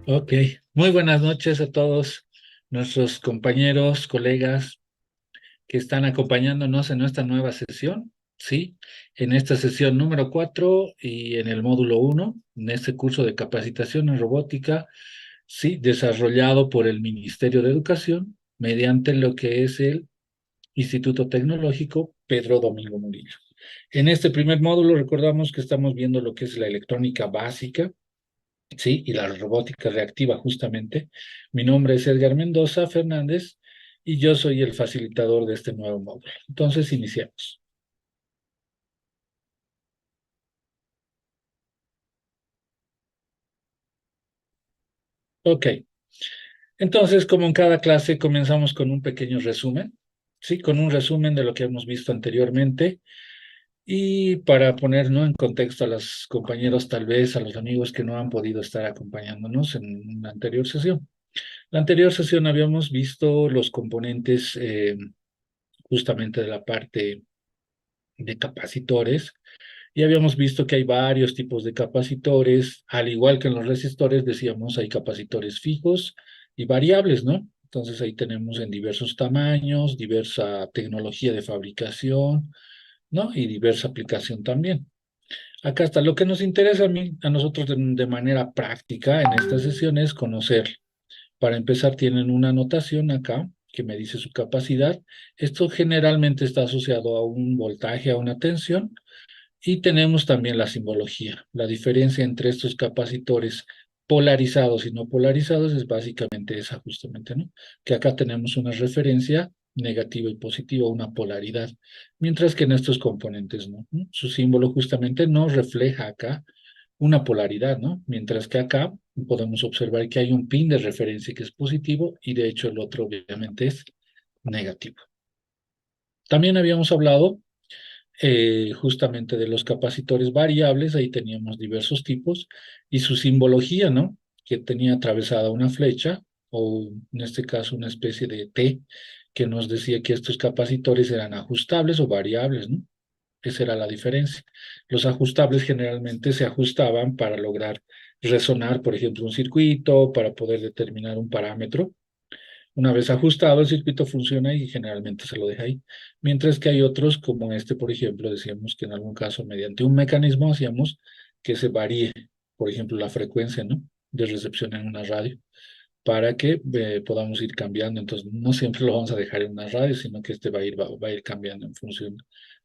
Ok, muy buenas noches a todos nuestros compañeros, colegas que están acompañándonos en nuestra nueva sesión, ¿sí? En esta sesión número 4 y en el módulo uno, en este curso de capacitación en robótica, sí, desarrollado por el Ministerio de Educación mediante lo que es el Instituto Tecnológico Pedro Domingo Murillo. En este primer módulo recordamos que estamos viendo lo que es la electrónica básica, sí, y la robótica reactiva justamente. Mi nombre es Edgar Mendoza Fernández y yo soy el facilitador de este nuevo módulo. Entonces, iniciamos. Ok, entonces, como en cada clase, comenzamos con un pequeño resumen, sí, con un resumen de lo que hemos visto anteriormente y para poner, ¿no?, en contexto a los compañeros, tal vez a los amigos que no han podido estar acompañándonos en la anterior sesión. La anterior sesión habíamos visto los componentes justamente de la parte de capacitores y habíamos visto que hay varios tipos de capacitores, al igual que en los resistores, decíamos, hay capacitores fijos y variables, ¿no? Entonces ahí tenemos en diversos tamaños, diversa tecnología de fabricación, ¿no? Y diversa aplicación también. Acá está. Lo que nos interesa a nosotros de manera práctica en esta sesión es conocer. Para empezar, tienen una anotación acá que me dice su capacidad. Esto generalmente está asociado a un voltaje, a una tensión, y tenemos también la simbología. La diferencia entre estos capacitores polarizados y no polarizados es básicamente esa justamente, ¿no? Que acá tenemos una referencia negativa y positiva, una polaridad, mientras que en estos componentes no, ¿no? Su símbolo justamente no refleja acá una polaridad, ¿no? Mientras que acá podemos observar que hay un pin de referencia que es positivo y de hecho el otro obviamente es negativo. También habíamos hablado justamente de los capacitores variables, ahí teníamos diversos tipos, y su simbología, ¿no? Que tenía atravesada una flecha, o en este caso una especie de T, que nos decía que estos capacitores eran ajustables o variables, ¿no? Esa era la diferencia. Los ajustables generalmente se ajustaban para lograr resonar, por ejemplo, un circuito, para poder determinar un parámetro. Una vez ajustado, el circuito funciona y generalmente se lo deja ahí. Mientras que hay otros, como este, por ejemplo, decíamos que en algún caso, mediante un mecanismo, hacíamos que se varíe, por ejemplo, la frecuencia, ¿no?, de recepción en una radio, para que podamos ir cambiando. Entonces, no siempre lo vamos a dejar en una radio, sino que este va a ir cambiando en función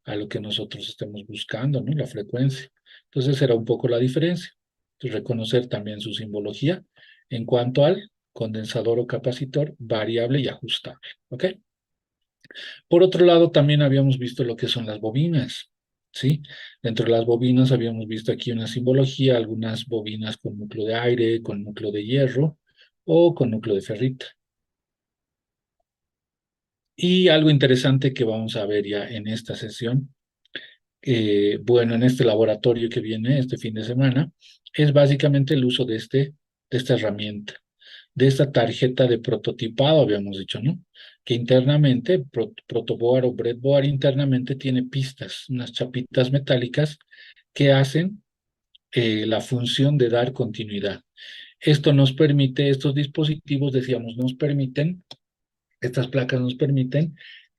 a lo que nosotros estemos buscando, ¿no?, la frecuencia. Entonces, era un poco la diferencia. Entonces, reconocer también su simbología en cuanto al condensador o capacitor variable y ajustable. ¿Ok? Por otro lado, también habíamos visto lo que son las bobinas. ¿Sí? Dentro de las bobinas habíamos visto aquí una simbología, algunas bobinas con núcleo de aire, con núcleo de hierro o con núcleo de ferrita. Y algo interesante que vamos a ver ya en esta sesión, bueno, en este laboratorio que viene este fin de semana, es básicamente el uso de esta herramienta, de esta tarjeta de prototipado, habíamos dicho, ¿no? Que internamente, protoboard o breadboard internamente tiene pistas, unas chapitas metálicas que hacen la función de dar continuidad. Esto nos permite, estos dispositivos, decíamos, nos permiten, estas placas nos permiten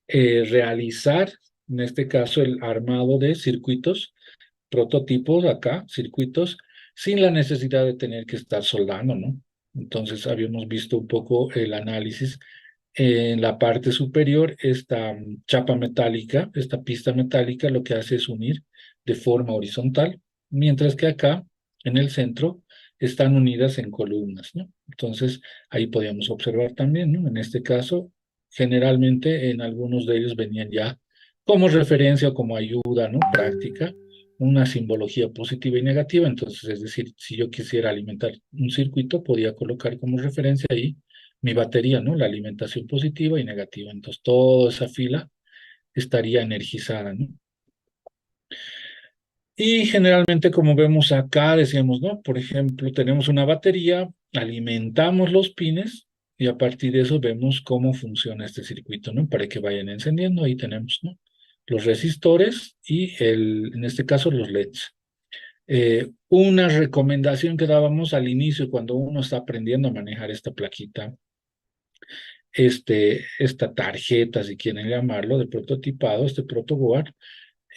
realizar, en este caso, el armado de circuitos, prototipos acá, circuitos, sin la necesidad de tener que estar soldando, ¿no? Entonces habíamos visto un poco el análisis. En la parte superior, esta chapa metálica, esta pista metálica, lo que hace es unir de forma horizontal, mientras que acá, en el centro, están unidas en columnas, ¿no? Entonces, ahí podíamos observar también, ¿no? En este caso, generalmente en algunos de ellos venían ya como referencia o como ayuda, ¿no?, práctica, una simbología positiva y negativa. Entonces, es decir, si yo quisiera alimentar un circuito, podía colocar como referencia ahí mi batería, ¿no?, la alimentación positiva y negativa. Entonces, toda esa fila estaría energizada, ¿no? Y generalmente, como vemos acá, decíamos, ¿no? Por ejemplo, tenemos una batería, alimentamos los pines y a partir de eso vemos cómo funciona este circuito, ¿no? Para que vayan encendiendo. Ahí tenemos, ¿no?, los resistores y en este caso, los LEDs. Una recomendación que dábamos al inicio cuando uno está aprendiendo a manejar esta plaquita, esta tarjeta, si quieren llamarlo, de prototipado, este protoboard,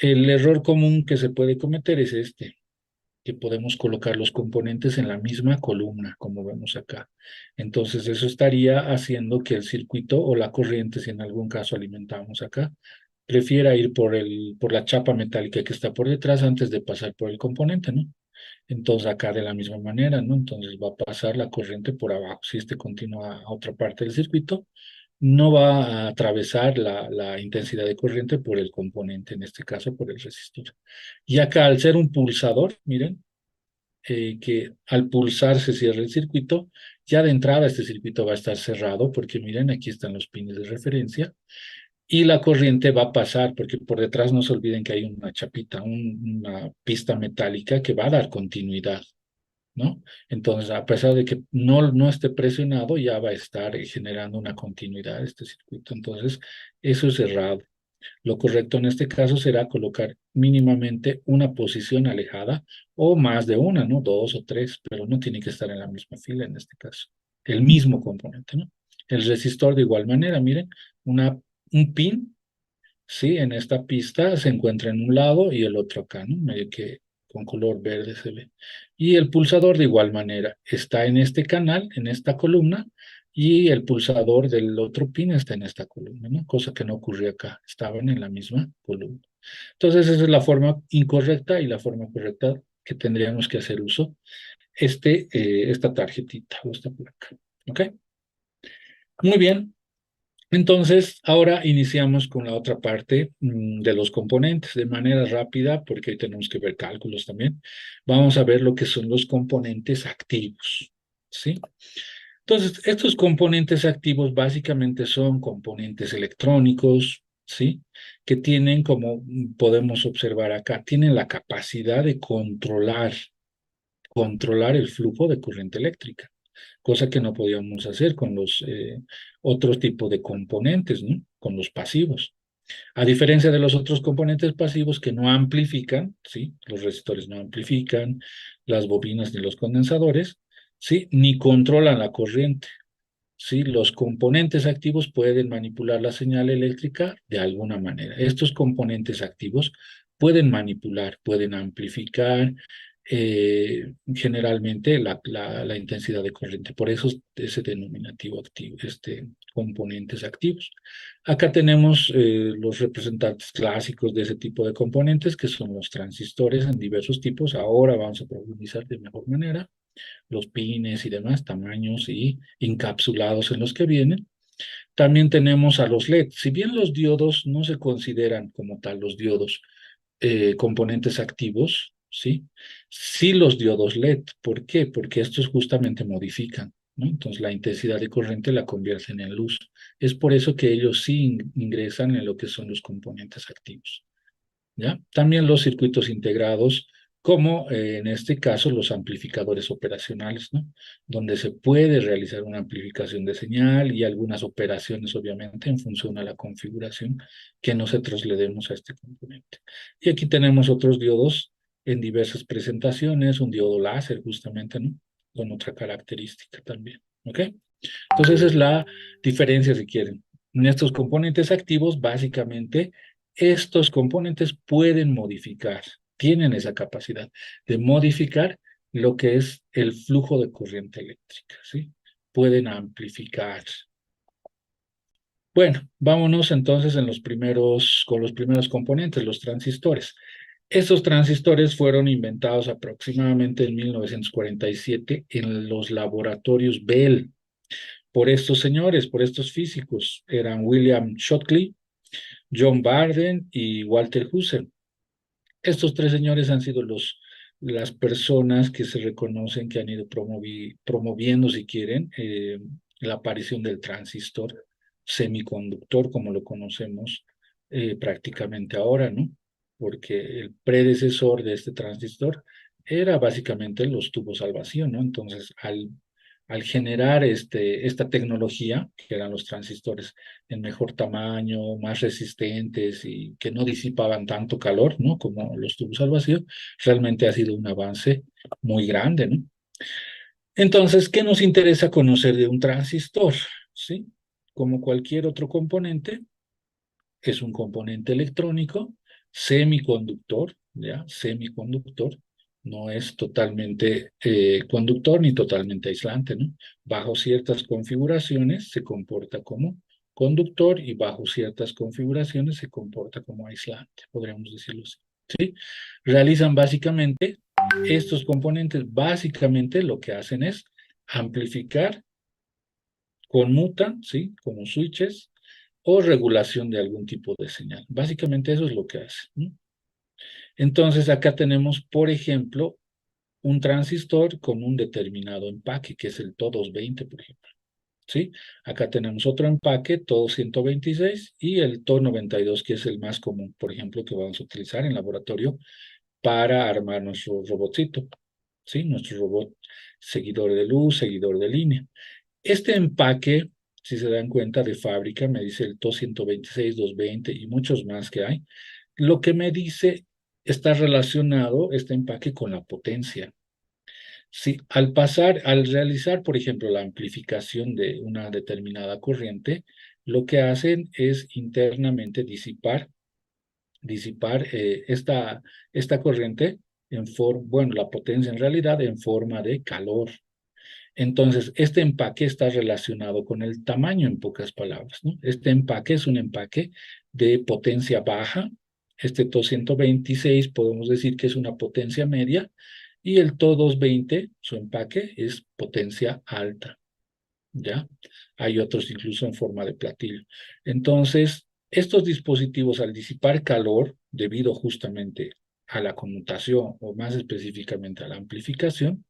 el error común que se puede cometer es que podemos colocar los componentes en la misma columna, como vemos acá. Entonces, eso estaría haciendo que el circuito o la corriente, si en algún caso alimentamos acá, prefiera ir por la chapa metálica que está por detrás antes de pasar por el componente, ¿no? Entonces, acá de la misma manera, ¿no? Entonces va a pasar la corriente por abajo. Si continúa a otra parte del circuito, no va a atravesar la intensidad de corriente por el componente, en este caso por el resistor. Y acá, al ser un pulsador, miren, que al pulsar se cierra el circuito, ya de entrada este circuito va a estar cerrado, porque miren, aquí están los pines de referencia, y la corriente va a pasar, porque por detrás no se olviden que hay una chapita, una pista metálica que va a dar continuidad, ¿no? Entonces, a pesar de que no esté presionado, ya va a estar generando una continuidad este circuito. Entonces, eso es cerrado. Lo correcto en este caso será colocar mínimamente una posición alejada o más de una, ¿no? Dos o tres, pero no tiene que estar en la misma fila en este caso. El mismo componente, ¿no? El resistor de igual manera, miren, un pin, ¿sí? En esta pista se encuentra en un lado y el otro acá, ¿no? Medio que con color verde se ve. Y el pulsador de igual manera está en este canal, en esta columna, y el pulsador del otro pin está en esta columna, ¿no? Cosa que no ocurrió acá, estaban en la misma columna. Entonces, esa es la forma incorrecta y la forma correcta que tendríamos que hacer uso, esta tarjetita o esta placa. ¿Ok? Muy bien. Entonces, ahora iniciamos con la otra parte de los componentes de manera rápida, porque hoy tenemos que ver cálculos también. Vamos a ver lo que son los componentes activos, ¿sí? Entonces, estos componentes activos básicamente son componentes electrónicos, ¿sí? Que tienen, como podemos observar acá, tienen la capacidad de controlar el flujo de corriente eléctrica, cosa que no podíamos hacer con los otros tipos de componentes, ¿no? Con los pasivos. A diferencia de los otros componentes pasivos que no amplifican, ¿sí? Los resistores no amplifican, las bobinas ni los condensadores, ¿sí? Ni controlan la corriente. ¿Sí? Los componentes activos pueden manipular la señal eléctrica de alguna manera. Estos componentes activos pueden manipular, pueden amplificar generalmente la intensidad de corriente. Por eso es ese denominativo activo, componentes activos. Acá tenemos los representantes clásicos de ese tipo de componentes, que son los transistores en diversos tipos. Ahora vamos a profundizar de mejor manera los pines y demás tamaños y encapsulados en los que vienen. También tenemos a los LED. Si bien los diodos no se consideran como tal los diodos componentes activos, ¿sí? Sí los diodos LED. ¿Por qué? Porque estos justamente modifican, ¿no? Entonces la intensidad de corriente la convierten en luz. Es por eso que ellos sí ingresan en lo que son los componentes activos. ¿Ya? También los circuitos integrados, como en este caso los amplificadores operacionales, ¿no? Donde se puede realizar una amplificación de señal y algunas operaciones, obviamente, en función a la configuración que nosotros le demos a este componente. Y aquí tenemos otros diodos en diversas presentaciones, un diodo láser, justamente, ¿no? Con otra característica también, ¿ok? Entonces, esa es la diferencia, si quieren. En estos componentes activos, básicamente, estos componentes pueden modificar, tienen esa capacidad de modificar lo que es el flujo de corriente eléctrica, ¿sí? Pueden amplificar. Bueno, vámonos entonces con los primeros componentes, los transistores. Estos transistores fueron inventados aproximadamente en 1947 en los laboratorios Bell por estos señores, por estos físicos. Eran William Shockley, John Barden y Walter Husser. Estos tres señores han sido las personas que se reconocen que han ido promoviendo, si quieren, la aparición del transistor semiconductor, como lo conocemos prácticamente ahora, ¿no? Porque el predecesor de este transistor era básicamente los tubos al vacío, ¿no? Entonces, al al generar esta tecnología, que eran los transistores en mejor tamaño, más resistentes y que no disipaban tanto calor, ¿no? Como los tubos al vacío, realmente ha sido un avance muy grande, ¿no? Entonces, ¿qué nos interesa conocer de un transistor? ¿Sí? Como cualquier otro componente, es un componente electrónico, semiconductor, ¿ya? Semiconductor, no es totalmente conductor ni totalmente aislante, ¿no? Bajo ciertas configuraciones se comporta como conductor y bajo ciertas configuraciones se comporta como aislante, podríamos decirlo así, ¿sí? Realizan básicamente, estos componentes básicamente lo que hacen es amplificar, conmutan, ¿sí? Como switches, o regulación de algún tipo de señal. Básicamente eso es lo que hace, ¿no? Entonces acá tenemos, por ejemplo, un transistor con un determinado empaque, que es el TO220, por ejemplo. ¿Sí? Acá tenemos otro empaque, TO126, y el TO92, que es el más común, por ejemplo, que vamos a utilizar en laboratorio para armar nuestro robotcito. ¿Sí? Nuestro robot seguidor de luz, seguidor de línea. Este empaque, si se dan cuenta de fábrica, me dice el TO126, 220 y muchos más que hay, lo que me dice está relacionado este empaque con la potencia. Si al realizar, por ejemplo, la amplificación de una determinada corriente, lo que hacen es internamente disipar esta corriente en forma, bueno, la potencia en realidad en forma de calor. Entonces, este empaque está relacionado con el tamaño, en pocas palabras, ¿no? Este empaque es un empaque de potencia baja. Este TO-126 podemos decir que es una potencia media y el TO-220, su empaque, es potencia alta, ¿ya? Hay otros incluso en forma de platillo. Entonces, estos dispositivos al disipar calor, debido justamente a la conmutación o más específicamente a la amplificación,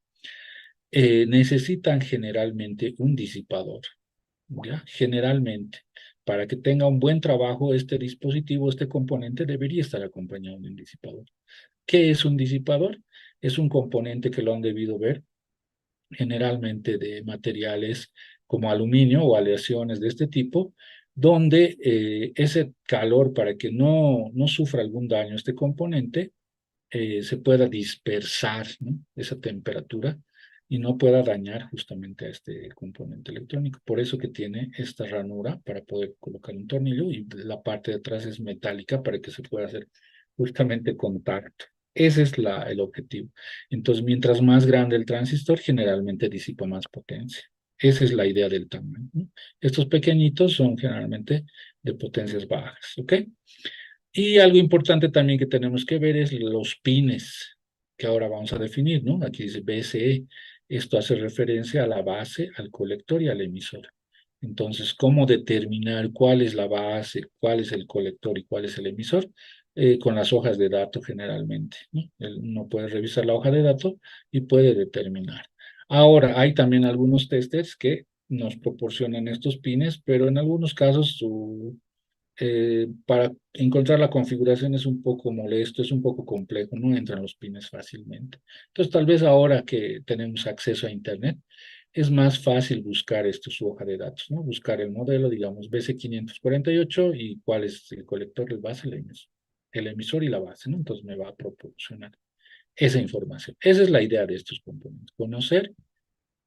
necesitan generalmente un disipador, ¿ya? Generalmente, para que tenga un buen trabajo este dispositivo, este componente debería estar acompañado de un disipador. ¿Qué es un disipador? Es un componente que lo han debido ver generalmente de materiales como aluminio o aleaciones de este tipo, donde ese calor, para que no sufra algún daño este componente, se pueda dispersar, ¿no? Esa temperatura y no pueda dañar justamente a este componente electrónico. Por eso que tiene esta ranura para poder colocar un tornillo y la parte de atrás es metálica para que se pueda hacer justamente contacto. Ese es el objetivo. Entonces, mientras más grande el transistor, generalmente disipa más potencia. Esa es la idea del tamaño, ¿no? Estos pequeñitos son generalmente de potencias bajas, ¿ok? Y algo importante también que tenemos que ver es los pines, que ahora vamos a definir, ¿no? Aquí dice BSE. Esto hace referencia a la base, al colector y al emisor. Entonces, ¿cómo determinar cuál es la base, cuál es el colector y cuál es el emisor? Con las hojas de datos generalmente, ¿no? Uno puede revisar la hoja de datos y puede determinar. Ahora, hay también algunos testers que nos proporcionan estos pines, pero en algunos casos para encontrar la configuración es un poco molesto, es un poco complejo, no entran los pines fácilmente. Entonces, tal vez ahora que tenemos acceso a Internet, es más fácil buscar su hoja de datos, ¿no? Buscar el modelo, digamos, BC548 y cuál es el colector, el base, el emisor y la base, ¿no? Entonces me va a proporcionar esa información. Esa es la idea de estos componentes, conocer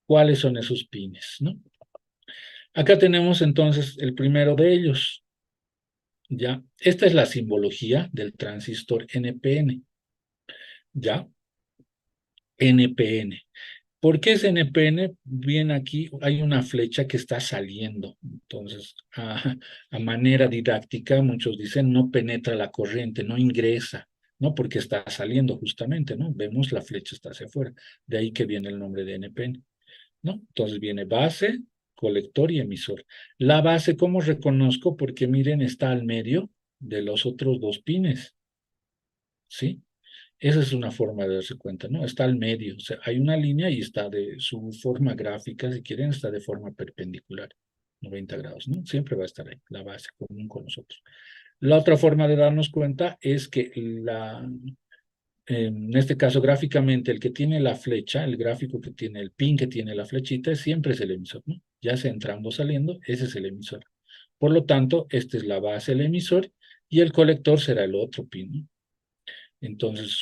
cuáles son esos pines, ¿no? Acá tenemos entonces el primero de ellos, ¿ya? Esta es la simbología del transistor NPN, ¿ya? NPN. ¿Por qué es NPN? Bien, aquí hay una flecha que está saliendo. Entonces, a manera didáctica, muchos dicen no penetra la corriente, no ingresa, ¿no? Porque está saliendo justamente, ¿no? Vemos la flecha está hacia afuera. De ahí que viene el nombre de NPN, ¿no? Entonces viene base, colector y emisor. La base, ¿cómo reconozco? Porque miren, está al medio de los otros dos pines, ¿sí? Esa es una forma de darse cuenta, ¿no? Está al medio, o sea, hay una línea y está de su forma gráfica, si quieren, está de forma perpendicular, 90 grados, ¿no? Siempre va a estar ahí, la base común con nosotros. La otra forma de darnos cuenta es que en este caso gráficamente, el que tiene la flecha, el gráfico que tiene el pin que tiene la flechita, siempre es el emisor, ¿no? Ya sea entrando o saliendo, ese es el emisor. Por lo tanto, esta es la base del emisor y el colector será el otro pin, ¿no? Entonces,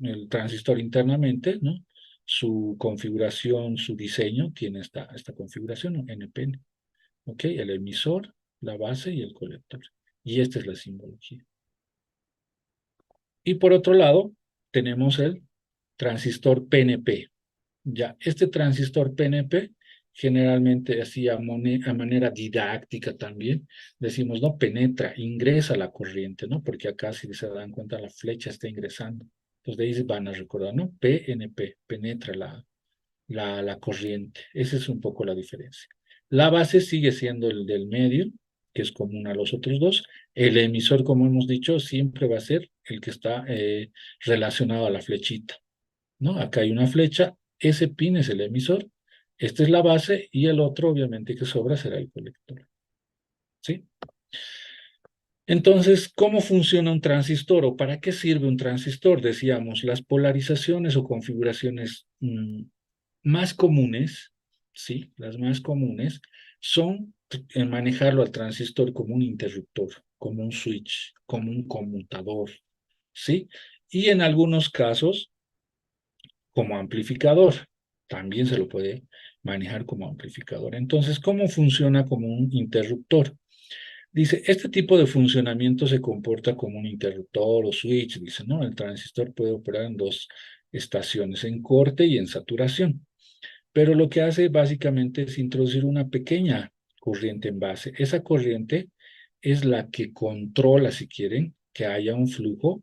el transistor internamente, ¿no? Su configuración, su diseño tiene esta configuración, ¿no? NPN. ¿Ok? El emisor, la base y el colector. Y esta es la simbología. Y por otro lado, tenemos el transistor PNP. Ya, este transistor PNP, generalmente así a manera didáctica también, decimos, no, penetra, ingresa la corriente, ¿no? Porque acá, si se dan cuenta, la flecha está ingresando. Entonces, de ahí van a recordar, ¿no? PNP, penetra la corriente. Esa es un poco la diferencia. La base sigue siendo el del medio, que es común a los otros dos. El emisor, como hemos dicho, siempre va a ser el que está relacionado a la flechita, ¿no? Acá hay una flecha, ese pin es el emisor, esta es la base y el otro, obviamente, que sobra será el colector, ¿sí? Entonces, ¿cómo funciona un transistor o para qué sirve un transistor? Decíamos, las polarizaciones o configuraciones más comunes, ¿sí? Las más comunes son manejarlo al transistor como un interruptor, como un switch, como un conmutador, ¿sí? Y en algunos casos, como amplificador. También se lo puede manejar como amplificador. Entonces, ¿cómo funciona como un interruptor? Dice, este tipo de funcionamiento se comporta como un interruptor o switch, dice, ¿no? El transistor puede operar en dos estaciones, en corte y en saturación. Pero lo que hace básicamente es introducir una pequeña corriente en base. Esa corriente es la que controla, si quieren, que haya un flujo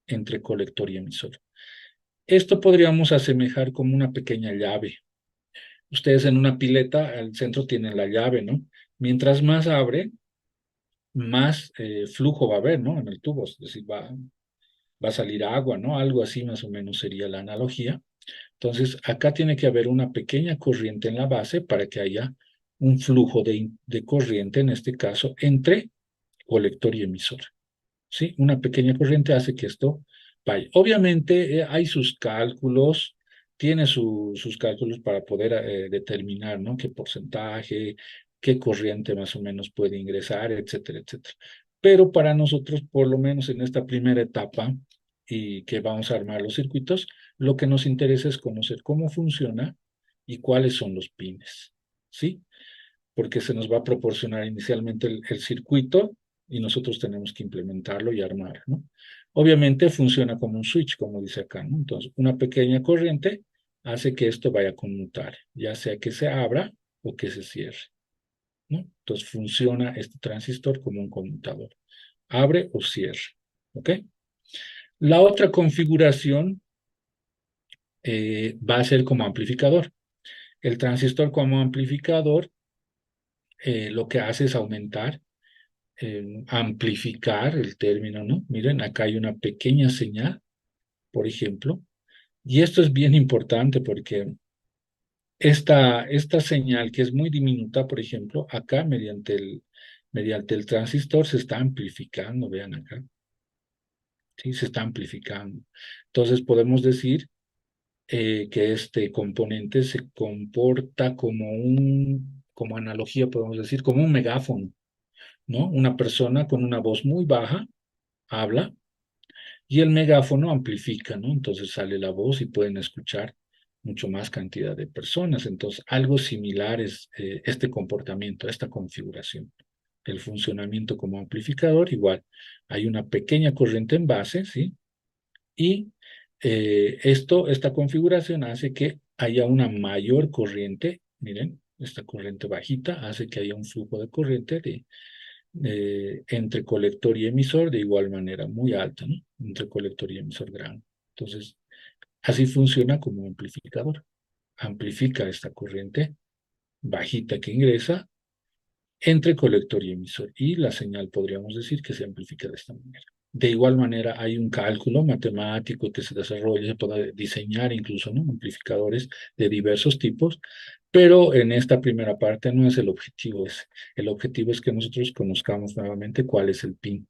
entre colector y emisor. Esto podríamos asemejar como una pequeña llave. Ustedes en una pileta, al centro tienen la llave, ¿no? Mientras más abre, más flujo va a haber, ¿no? En el tubo, es decir, va a salir agua, ¿no? Algo así más o menos sería la analogía. Entonces, acá tiene que haber una pequeña corriente en la base para que haya un flujo de corriente, en este caso, entre colector y emisor. ¿Sí? Una pequeña corriente hace que esto vaya. Obviamente hay sus cálculos, tiene sus cálculos para poder determinar, ¿no? Qué porcentaje, qué corriente más o menos puede ingresar, etcétera, etcétera. Pero para nosotros, por lo menos en esta primera etapa, y que vamos a armar los circuitos, lo que nos interesa es conocer cómo funciona y cuáles son los pines, ¿sí? Porque se nos va a proporcionar inicialmente el circuito y nosotros tenemos que implementarlo y armar, ¿no? Obviamente funciona como un switch, como dice acá, ¿no? Entonces, una pequeña corriente hace que esto vaya a conmutar, ya sea que se abra o que se cierre, ¿no? Entonces, funciona este transistor como un conmutador. Abre o cierra, ¿ok? La otra configuración va a ser como amplificador. El transistor como amplificador lo que hace es aumentar amplificar el término, ¿no? Miren, acá hay una pequeña señal, por ejemplo, y esto es bien importante porque esta señal que es muy diminuta, por ejemplo, acá mediante el transistor se está amplificando, vean acá, ¿sí? Se está amplificando. Entonces podemos decir que este componente se comporta como analogía, podemos decir, como un megáfono, ¿no? Una persona con una voz muy baja habla y el megáfono amplifica, ¿no? Entonces sale la voz y pueden escuchar mucho más cantidad de personas. Entonces, algo similar es este comportamiento, esta configuración. El funcionamiento como amplificador, igual, hay una pequeña corriente en base, ¿sí? Y esta configuración hace que haya una mayor corriente, miren, esta corriente bajita hace que haya un flujo de corriente entre colector y emisor de igual manera, muy alta, ¿no? Entre colector y emisor grande. Entonces, así funciona como amplificador. Amplifica esta corriente bajita que ingresa entre colector y emisor. Y la señal podríamos decir que se amplifica de esta manera. De igual manera, hay un cálculo matemático que se desarrolla, se puede diseñar incluso, ¿no? Amplificadores de diversos tipos, pero en esta primera parte no es el objetivo. El objetivo es que nosotros conozcamos nuevamente cuál es el PIN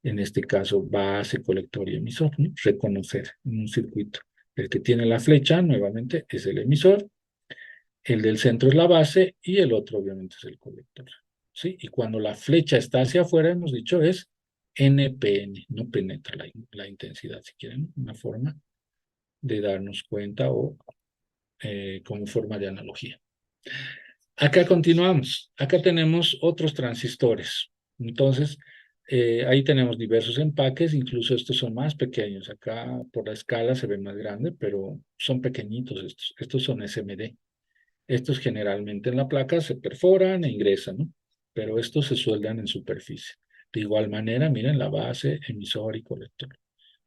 en este caso base, colector y emisor, ¿no? Reconocer en un circuito. El que tiene la flecha, nuevamente, es el emisor, el del centro es la base y el otro, obviamente, es el colector. ¿Sí? Y cuando la flecha está hacia afuera, hemos dicho, es NPN, no penetra la intensidad, si quieren, una forma de darnos cuenta o como forma de analogía. Acá continuamos. Acá tenemos otros transistores. Entonces, ahí tenemos diversos empaques, incluso estos son más pequeños. Acá por la escala se ven más grandes, pero son pequeñitos estos. Estos son SMD. Estos generalmente en la placa se perforan e ingresan, ¿no? Pero estos se sueldan en superficie. De igual manera, miren la base, emisor y colector.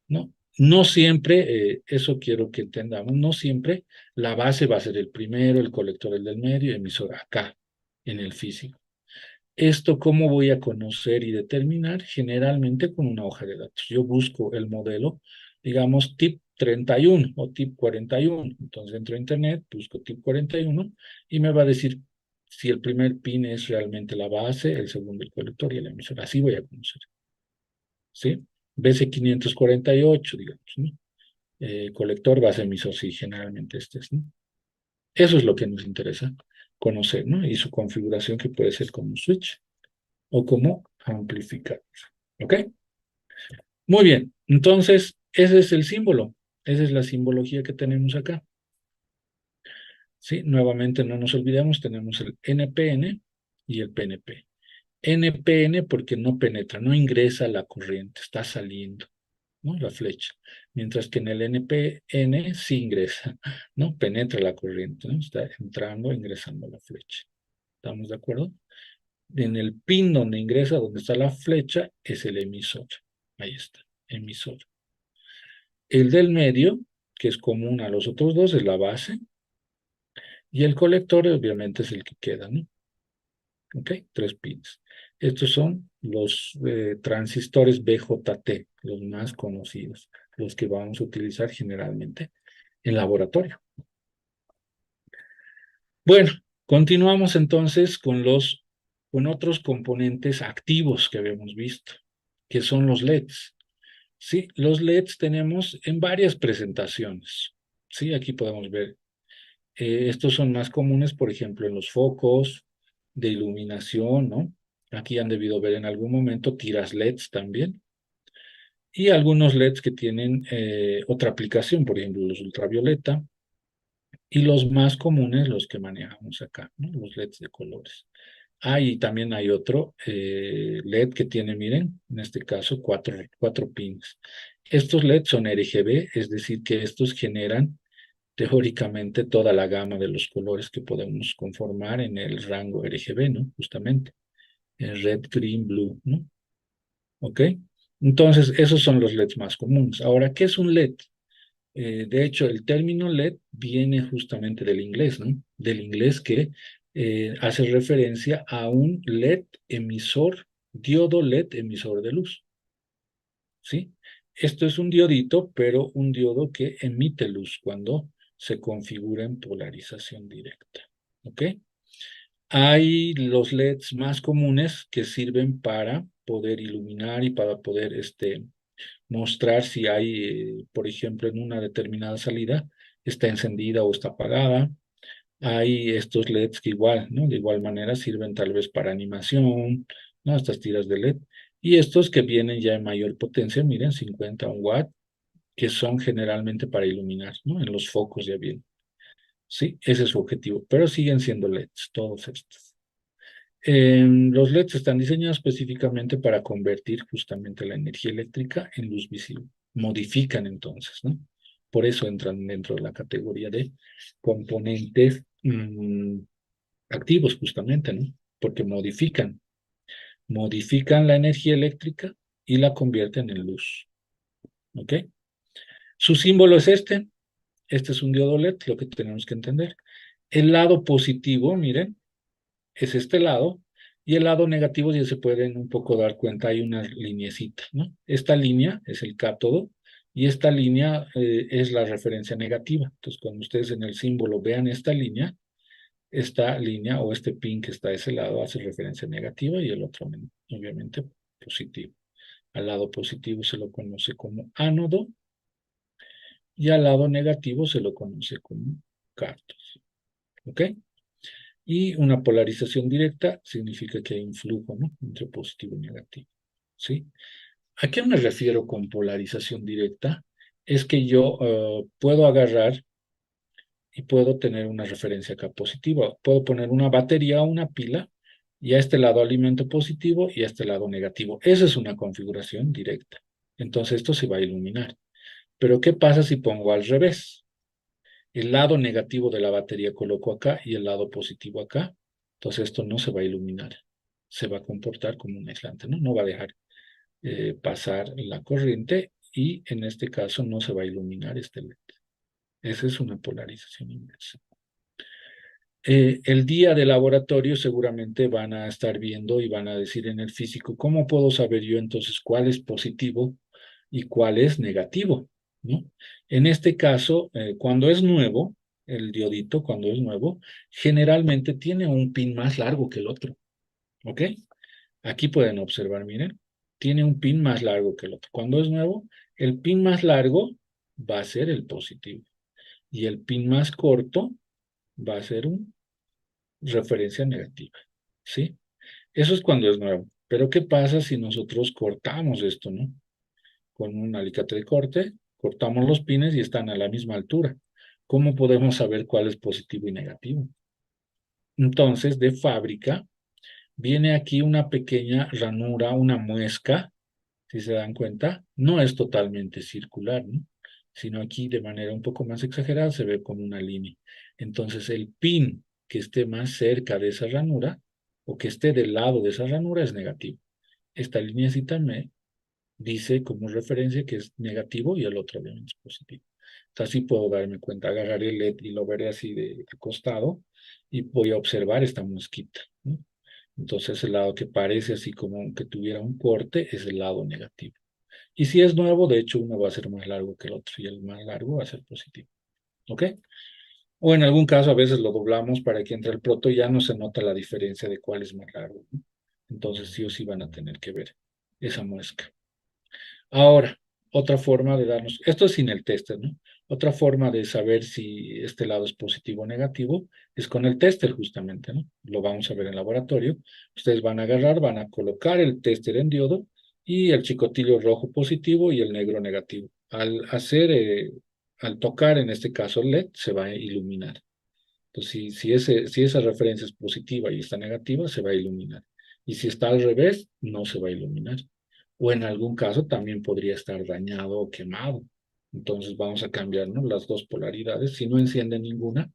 No, no siempre, eso quiero que entendamos, no siempre la base va a ser el primero, el colector el del medio, el emisor acá, en el físico. Esto, ¿cómo voy a conocer y determinar? Generalmente con una hoja de datos. Yo busco el modelo, digamos, tip 31 o tip 41. Entonces entro a internet, busco tip 41 y me va a decir si el primer pin es realmente la base, el segundo el colector y el emisor. Así voy a conocer. ¿Sí? BC548, digamos, ¿no? Colector, base, emisor, sí, generalmente este es, ¿no? Eso es lo que nos interesa conocer, ¿no? Y su configuración que puede ser como switch o como amplificador. ¿Ok? Muy bien, entonces ese es el símbolo, esa es la simbología que tenemos acá. ¿Sí? Nuevamente no nos olvidemos, tenemos el NPN y el PNP. NPN porque no penetra, no ingresa la corriente, está saliendo, ¿no? La flecha. Mientras que en el NPN sí ingresa, ¿no? Penetra la corriente, ¿no? Está entrando, ingresando la flecha. ¿Estamos de acuerdo? En el pin donde ingresa, donde está la flecha, es el emisor. Ahí está, emisor. El del medio, que es común a los otros dos, es la base. Y el colector, obviamente, es el que queda, ¿no? ¿Ok? 3 pins. Estos son los transistores BJT, los más conocidos, los que vamos a utilizar generalmente en laboratorio. Bueno, continuamos entonces con otros componentes activos que habíamos visto, que son los LEDs. Sí, los LEDs tenemos en varias presentaciones. Sí, aquí podemos ver. Estos son más comunes, por ejemplo, en los focos de iluminación, ¿no? Aquí han debido ver en algún momento tiras LEDs también. Y algunos LEDs que tienen otra aplicación, por ejemplo, los ultravioleta. Y los más comunes, los que manejamos acá, ¿no? Los LEDs de colores. Ah, y también hay otro LED que tiene, miren, en este caso, cuatro pins. Estos LEDs son RGB, es decir, que estos generan teóricamente toda la gama de los colores que podemos conformar en el rango RGB, ¿no? Justamente, el red, green, blue, ¿no? ¿Ok? Entonces, esos son los LEDs más comunes. Ahora, ¿qué es un LED? De hecho, el término LED viene justamente del inglés, ¿no? Del inglés que hace referencia a un LED emisor, diodo LED emisor de luz, ¿sí? Esto es un diodito, pero un diodo que emite luz cuando se configura en polarización directa, ¿ok? Hay los LEDs más comunes que sirven para poder iluminar y para poder mostrar si hay, por ejemplo, en una determinada salida, está encendida o está apagada. Hay estos LEDs que igual, ¿no? De igual manera sirven tal vez para animación, ¿no? Estas tiras de LED. Y estos que vienen ya en mayor potencia, miren, 50 watts, que son generalmente para iluminar, ¿no? En los focos ya bien. Sí, ese es su objetivo, pero siguen siendo LEDs, todos estos. Los LEDs están diseñados específicamente para convertir justamente la energía eléctrica en luz visible. Modifican entonces, ¿no? Por eso entran dentro de la categoría de componentes activos justamente, ¿no? Porque modifican la energía eléctrica y la convierten en luz, ¿ok? Su símbolo es este es un diodo LED, lo que tenemos que entender. El lado positivo, miren, es este lado, y el lado negativo ya se pueden un poco dar cuenta, hay una lineecita, ¿no? Esta línea es el cátodo, y esta línea es la referencia negativa. Entonces, cuando ustedes en el símbolo vean esta línea o este pin que está a ese lado hace referencia negativa y el otro, obviamente, positivo. Al lado positivo se lo conoce como ánodo y al lado negativo se lo conoce como cátodo. ¿Ok? Y una polarización directa significa que hay un flujo, ¿no? Entre positivo y negativo. ¿Sí? ¿A qué me refiero con polarización directa? Es que yo puedo agarrar y puedo tener una referencia acá positiva. Puedo poner una batería o una pila y a este lado alimento positivo y a este lado negativo. Esa es una configuración directa. Entonces esto se va a iluminar. Pero ¿qué pasa si pongo al revés? El lado negativo de la batería coloco acá y el lado positivo acá. Entonces esto no se va a iluminar. Se va a comportar como un aislante, ¿no? No va a dejar pasar la corriente y en este caso no se va a iluminar este LED. Esa es una polarización inversa. El día de laboratorio seguramente van a estar viendo y van a decir en el físico, ¿cómo puedo saber yo entonces cuál es positivo y cuál es negativo? ¿No? En este caso, cuando es nuevo, el diodito, cuando es nuevo, generalmente tiene un pin más largo que el otro. ¿Ok? Aquí pueden observar, miren, tiene un pin más largo que el otro. Cuando es nuevo, el pin más largo va a ser el positivo y el pin más corto va a ser un referencia negativa, ¿sí? Eso es cuando es nuevo. Pero ¿qué pasa si nosotros cortamos esto, ¿no? Con un alicate de corte, cortamos los pines y están a la misma altura. ¿Cómo podemos saber cuál es positivo y negativo? Entonces, de fábrica, viene aquí una pequeña ranura, una muesca, si se dan cuenta, no es totalmente circular, ¿no? Sino aquí de manera un poco más exagerada se ve como una línea. Entonces el pin que esté más cerca de esa ranura o que esté del lado de esa ranura es negativo. Esta lineecita me dice como referencia que es negativo y el otro obviamente es positivo. Entonces así puedo darme cuenta, agarraré el LED y lo veré así de costado y voy a observar esta mosquita, ¿no? Entonces el lado que parece así como que tuviera un corte es el lado negativo. Y si es nuevo, de hecho, uno va a ser más largo que el otro y el más largo va a ser positivo. ¿Ok? O en algún caso a veces lo doblamos para que entre el proto y ya no se nota la diferencia de cuál es más largo, ¿no? Entonces sí o sí van a tener que ver esa muesca. Ahora, otra forma de darnos, esto es sin el tester, ¿no? Otra forma de saber si este lado es positivo o negativo es con el tester justamente, ¿no? Lo vamos a ver en laboratorio. Ustedes van a agarrar, van a colocar el tester en diodo y el chicotillo rojo positivo y el negro negativo. Al tocar en este caso el LED, se va a iluminar. Entonces, si esa referencia es positiva y está negativa, se va a iluminar. Y si está al revés, no se va a iluminar. O en algún caso también podría estar dañado o quemado. Entonces vamos a cambiar, ¿no?, las dos polaridades. Si no enciende ninguna,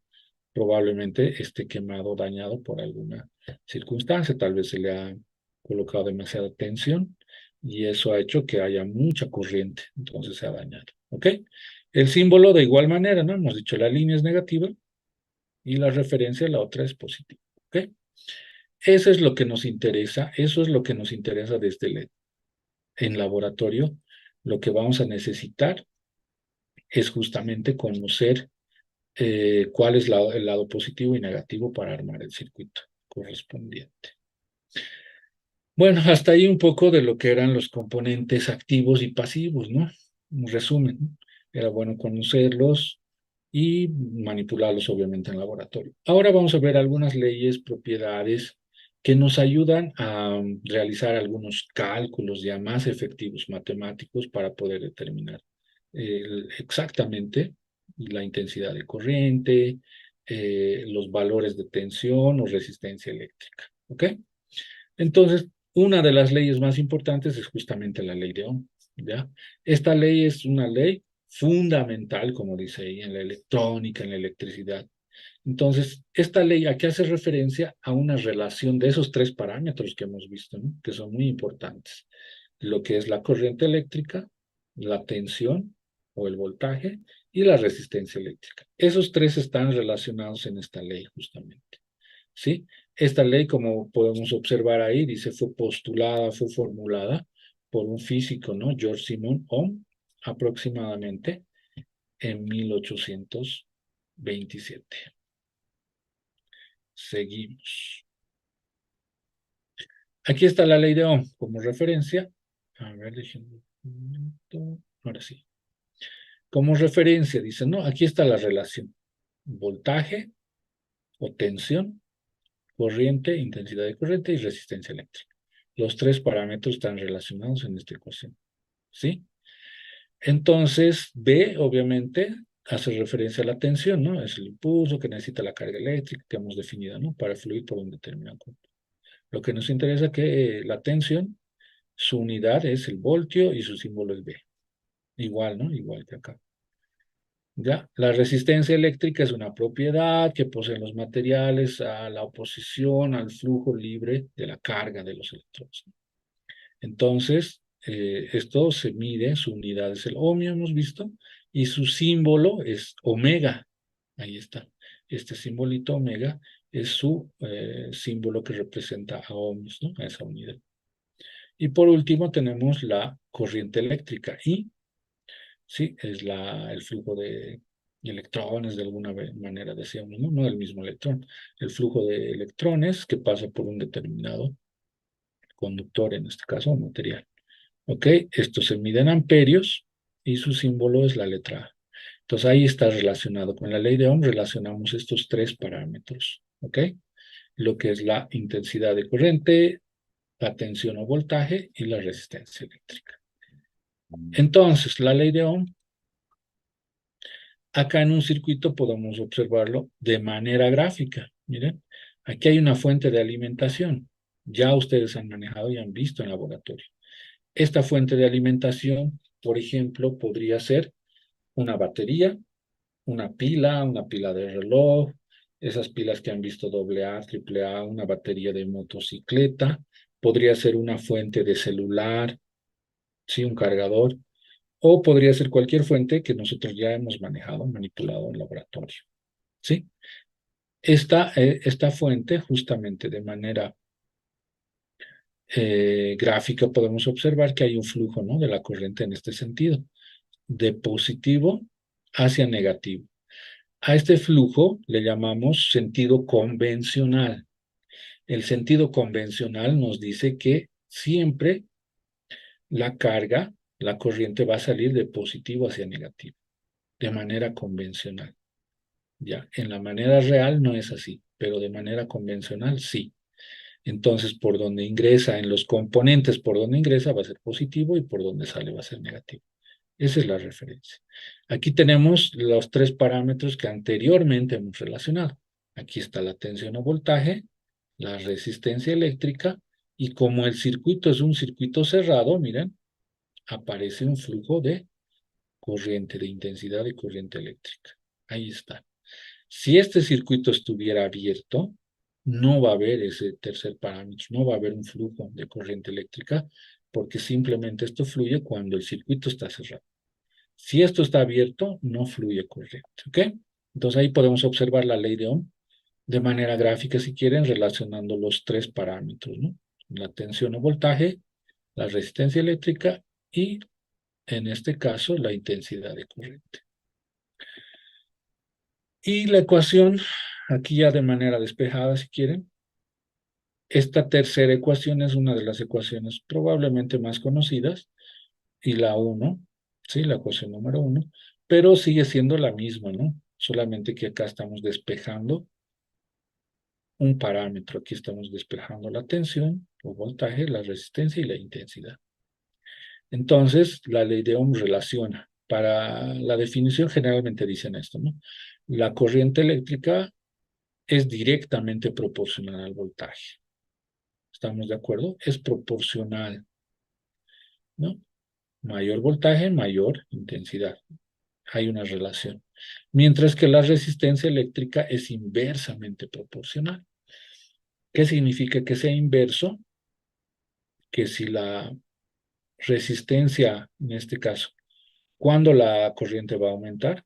probablemente esté quemado o dañado por alguna circunstancia. Tal vez se le ha colocado demasiada tensión y eso ha hecho que haya mucha corriente. Entonces se ha dañado. ¿Ok? El símbolo de igual manera, ¿no? Hemos dicho la línea es negativa y la referencia a la otra es positiva. ¿Ok? Eso es lo que nos interesa, eso es lo que nos interesa desde en laboratorio. Lo que vamos a necesitar es justamente conocer cuál es el lado positivo y negativo para armar el circuito correspondiente. Bueno, hasta ahí un poco de lo que eran los componentes activos y pasivos, ¿no? Un resumen, ¿no? Era bueno conocerlos y manipularlos obviamente en laboratorio. Ahora vamos a ver algunas leyes, propiedades que nos ayudan a realizar algunos cálculos ya más efectivos matemáticos para poder determinar exactamente la intensidad de corriente, los valores de tensión o resistencia eléctrica. ¿Ok? Entonces, una de las leyes más importantes es justamente la ley de Ohm, ¿ya? Esta ley es una ley fundamental, como dice ahí, en la electrónica, en la electricidad. Entonces, esta ley aquí hace referencia a una relación de esos tres parámetros que hemos visto, ¿no?, que son muy importantes. Lo que es la corriente eléctrica, la tensión o el voltaje y la resistencia eléctrica. Esos tres están relacionados en esta ley justamente. ¿Sí? Esta ley, como podemos observar ahí, dice, fue postulada, fue formulada por un físico, ¿no? George Simon Ohm, aproximadamente en 1827. Seguimos. Aquí está la ley de Ohm como referencia. A ver, déjenme un momento. Ahora sí. Como referencia, dice, no, aquí está la relación. Voltaje o tensión, corriente, intensidad de corriente y resistencia eléctrica. Los tres parámetros están relacionados en esta ecuación. ¿Sí? Entonces, B, obviamente, hace referencia a la tensión, ¿no? Es el impulso que necesita la carga eléctrica que hemos definido, ¿no? Para fluir por un determinado punto. Lo que nos interesa es que la tensión, su unidad es el voltio y su símbolo es B. Igual, ¿no? Igual que acá. ¿Ya? La resistencia eléctrica es una propiedad que poseen los materiales a la oposición al flujo libre de la carga de los electrones. Entonces, esto se mide, su unidad es el ohmio, hemos visto, y su símbolo es omega. Ahí está. Este simbolito omega es su símbolo que representa a ohmios, ¿no? A esa unidad. Y por último tenemos la corriente eléctrica, y sí, es el flujo de electrones, de alguna manera decíamos, ¿no? No el mismo electrón, el flujo de electrones que pasa por un determinado conductor, en este caso, material. ¿Ok? Esto se mide en amperios y su símbolo es la letra A. Entonces ahí está relacionado con la ley de Ohm, relacionamos estos tres parámetros. ¿Ok? Lo que es la intensidad de corriente, la tensión o voltaje y la resistencia eléctrica. Entonces, la ley de Ohm, acá en un circuito podemos observarlo de manera gráfica. Miren, aquí hay una fuente de alimentación. Ya ustedes han manejado y han visto en laboratorio. Esta fuente de alimentación, por ejemplo, podría ser una batería, una pila de reloj, esas pilas que han visto AA, AAA, una batería de motocicleta, podría ser una fuente de celular, sí, un cargador, o podría ser cualquier fuente que nosotros ya hemos manejado, manipulado en laboratorio, ¿sí? Esta fuente, justamente de manera gráfica, podemos observar que hay un flujo, ¿no? De la corriente en este sentido, de positivo hacia negativo. A este flujo le llamamos sentido convencional. El sentido convencional nos dice que siempre la carga, la corriente va a salir de positivo hacia negativo, de manera convencional. Ya, en la manera real no es así, pero de manera convencional sí. Entonces, por donde ingresa, en los componentes por donde ingresa va a ser positivo y por donde sale va a ser negativo. Esa es la referencia. Aquí tenemos los tres parámetros que anteriormente hemos relacionado. Aquí está la tensión o voltaje, la resistencia eléctrica, y como el circuito es un circuito cerrado, miren, aparece un flujo de corriente, de intensidad y corriente eléctrica. Ahí está. Si este circuito estuviera abierto, no va a haber ese tercer parámetro, no va a haber un flujo de corriente eléctrica, porque simplemente esto fluye cuando el circuito está cerrado. Si esto está abierto, no fluye corriente, ¿ok? Entonces ahí podemos observar la ley de Ohm de manera gráfica, si quieren, relacionando los tres parámetros, ¿no? La tensión o voltaje, la resistencia eléctrica y, en este caso, la intensidad de corriente. Y la ecuación, aquí ya de manera despejada, si quieren, esta tercera ecuación es una de las ecuaciones probablemente más conocidas, y la 1, sí, la ecuación número 1, pero sigue siendo la misma, ¿no? Solamente que acá estamos despejando un parámetro. Aquí estamos despejando la tensión, o voltaje, la resistencia y la intensidad. Entonces, la ley de Ohm relaciona. Para la definición generalmente dicen esto, ¿no? La corriente eléctrica es directamente proporcional al voltaje. ¿Estamos de acuerdo? Es proporcional, ¿no? Mayor voltaje, mayor intensidad. Hay una relación. Mientras que la resistencia eléctrica es inversamente proporcional. ¿Qué significa que sea inverso? Que si la resistencia, en este caso, ¿cuándo la corriente va a aumentar?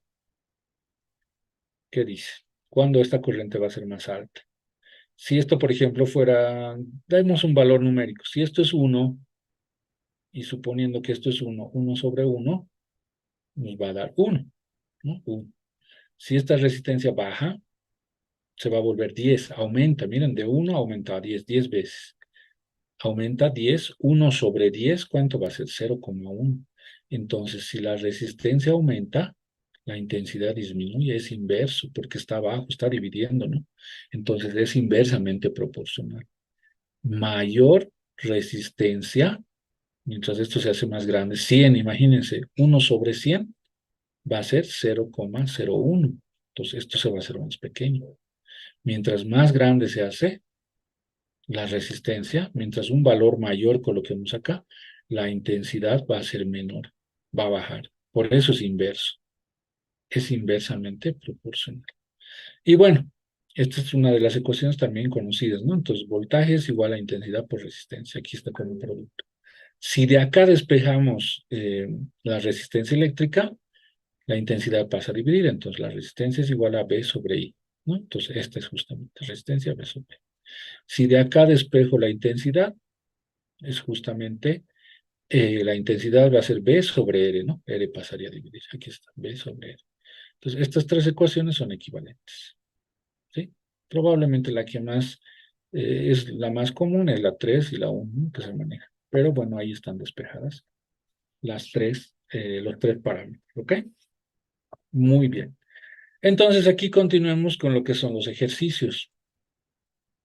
¿Qué dice? ¿Cuándo esta corriente va a ser más alta? Si esto, por ejemplo, fuera, demos un valor numérico, si esto es 1, y suponiendo que esto es 1, 1 sobre 1, nos va a dar 1, ¿no? 1. Si esta resistencia baja, se va a volver 10, aumenta, miren, de 1 aumenta a 10, 10 veces. aumenta 10, 1 sobre 10, ¿cuánto va a ser? 0,1. Entonces, si la resistencia aumenta, la intensidad disminuye, es inverso, porque está abajo, está dividiendo, ¿no? Entonces, es inversamente proporcional. Mayor resistencia, mientras esto se hace más grande, 100, imagínense, 1 sobre 100 va a ser 0,01. Entonces, esto se va a hacer más pequeño. Mientras más grande se hace, la resistencia, mientras un valor mayor coloquemos acá, la intensidad va a ser menor, va a bajar. Por eso es inverso, es inversamente proporcional. Y bueno, esta es una de las ecuaciones también conocidas, ¿no? Entonces, voltaje es igual a intensidad por resistencia. Aquí está como producto. Si de acá despejamos la resistencia eléctrica, la intensidad pasa a dividir, entonces la resistencia es igual a B sobre I, ¿no? Entonces, esta es justamente resistencia B sobre I. Si de acá despejo la intensidad, es justamente la intensidad va a ser B sobre R, ¿no? R pasaría a dividir. Aquí está, B sobre R. Entonces, estas tres ecuaciones son equivalentes, ¿sí? Probablemente la que más es la más común es la 3 y la 1 que se maneja. Pero bueno, ahí están despejadas las tres, los tres parámetros, ¿ok? Muy bien. Entonces, aquí continuemos con lo que son los ejercicios.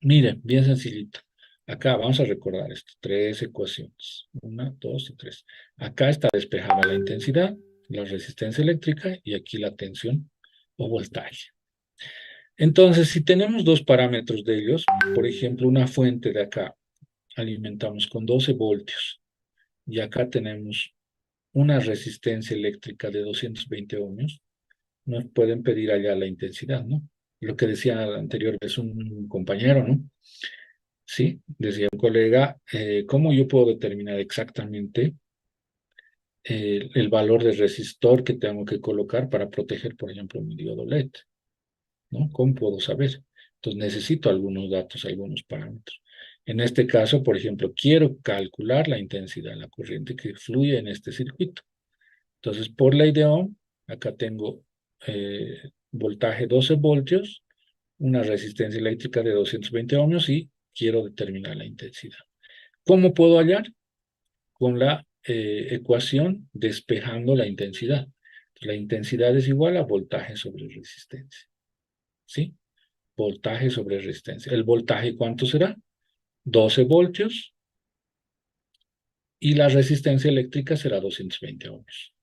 Miren, bien sencillito. Acá vamos a recordar esto, tres ecuaciones. Una, dos y tres. Acá está despejada la intensidad, la resistencia eléctrica y aquí la tensión o voltaje. Entonces, si tenemos dos parámetros de ellos, por ejemplo, una fuente de acá, alimentamos con 12 voltios y acá tenemos una resistencia eléctrica de 220 ohmios, nos pueden pedir allá la intensidad, ¿no? Lo que decía anterior es un compañero, ¿no? Sí, decía un colega, ¿cómo yo puedo determinar exactamente el valor de resistor que tengo que colocar para proteger, por ejemplo, mi diodo LED? ¿No? ¿Cómo puedo saber? Entonces necesito algunos datos, algunos parámetros. En este caso, por ejemplo, quiero calcular la intensidad de la corriente que fluye en este circuito. Entonces, por ley de Ohm, acá tengo voltaje 12 voltios, una resistencia eléctrica de 220 ohmios y quiero determinar la intensidad. ¿Cómo puedo hallar? Con la ecuación despejando la intensidad. La intensidad es igual a voltaje sobre resistencia. ¿Sí? Voltaje sobre resistencia. ¿El voltaje cuánto será? 12 voltios y la resistencia eléctrica será 220 ohmios.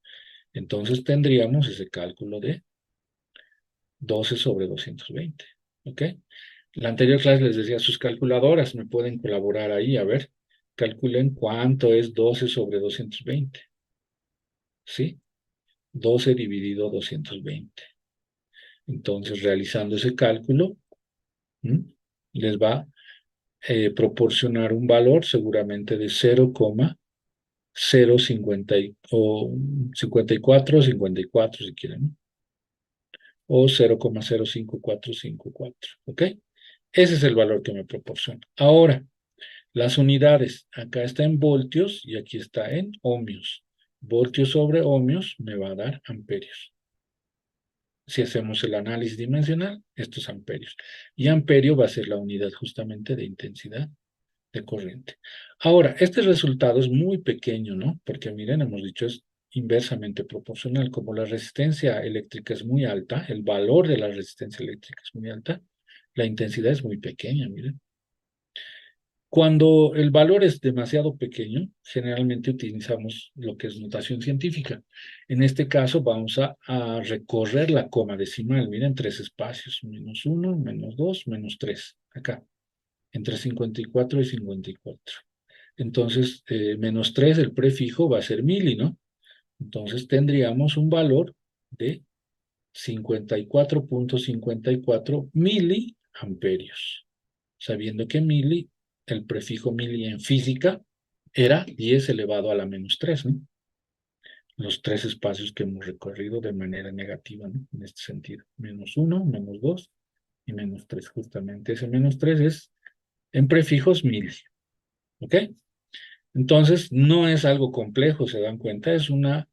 Entonces tendríamos ese cálculo de 12 sobre 220. ¿Ok? La anterior clase les decía, sus calculadoras me pueden colaborar ahí. A ver, calculen cuánto es 12 sobre 220. ¿Sí? 12 dividido 220. Entonces, realizando ese cálculo, ¿m? Les va a proporcionar un valor seguramente de 0,050 o 54 54 si quieren, ¿no? O 0,05454, ¿ok? Ese es el valor que me proporciona. Ahora, las unidades, acá está en voltios y aquí está en ohmios. Voltios sobre ohmios me va a dar amperios. Si hacemos el análisis dimensional, esto es amperios. Y amperio va a ser la unidad justamente de intensidad de corriente. Ahora, este resultado es muy pequeño, ¿no? Porque miren, hemos dicho es inversamente proporcional. Como la resistencia eléctrica es muy alta, el valor de la resistencia eléctrica es muy alta, la intensidad es muy pequeña, miren. Cuando el valor es demasiado pequeño, generalmente utilizamos lo que es notación científica. En este caso vamos a recorrer la coma decimal. Miren, tres espacios, -1, -2, -3, acá, entre 54 y 54. Entonces, -3, el prefijo va a ser mili, ¿no? Entonces tendríamos un valor de 54,54 miliamperios, sabiendo que mili, el prefijo mili en física, era 10 elevado a la -3, ¿no? Los tres espacios que hemos recorrido de manera negativa, ¿no? En este sentido, -1, -2 y -3, justamente. Ese -3 es en prefijos mili, ¿ok? Entonces, no es algo complejo, se dan cuenta, es una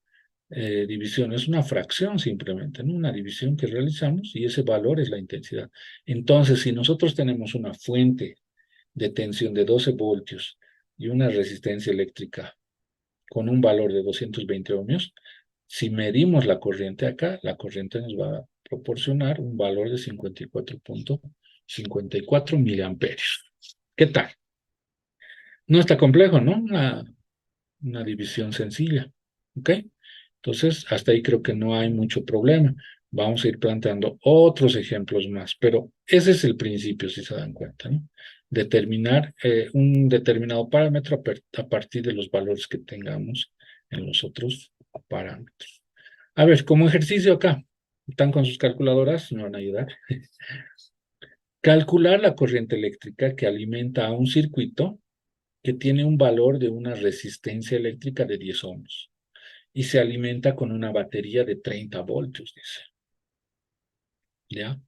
división, es una fracción simplemente, ¿no? Una división que realizamos y ese valor es la intensidad. Entonces, si nosotros tenemos una fuente de tensión de 12 voltios y una resistencia eléctrica con un valor de 220 ohmios, si medimos la corriente acá, la corriente nos va a proporcionar un valor de 54.54 miliamperios. ¿Qué tal? No está complejo, ¿no? Una división sencilla. ¿Ok? Entonces, hasta ahí creo que no hay mucho problema. Vamos a ir planteando otros ejemplos más, pero ese es el principio, si se dan cuenta, ¿no? Determinar un determinado parámetro a partir de los valores que tengamos en los otros parámetros. A ver, como ejercicio acá, están con sus calculadoras, me van a ayudar. Calcular la corriente eléctrica que alimenta a un circuito que tiene un valor de una resistencia eléctrica de 10 ohms y se alimenta con una batería de 30 voltios, dice. ¿Ya?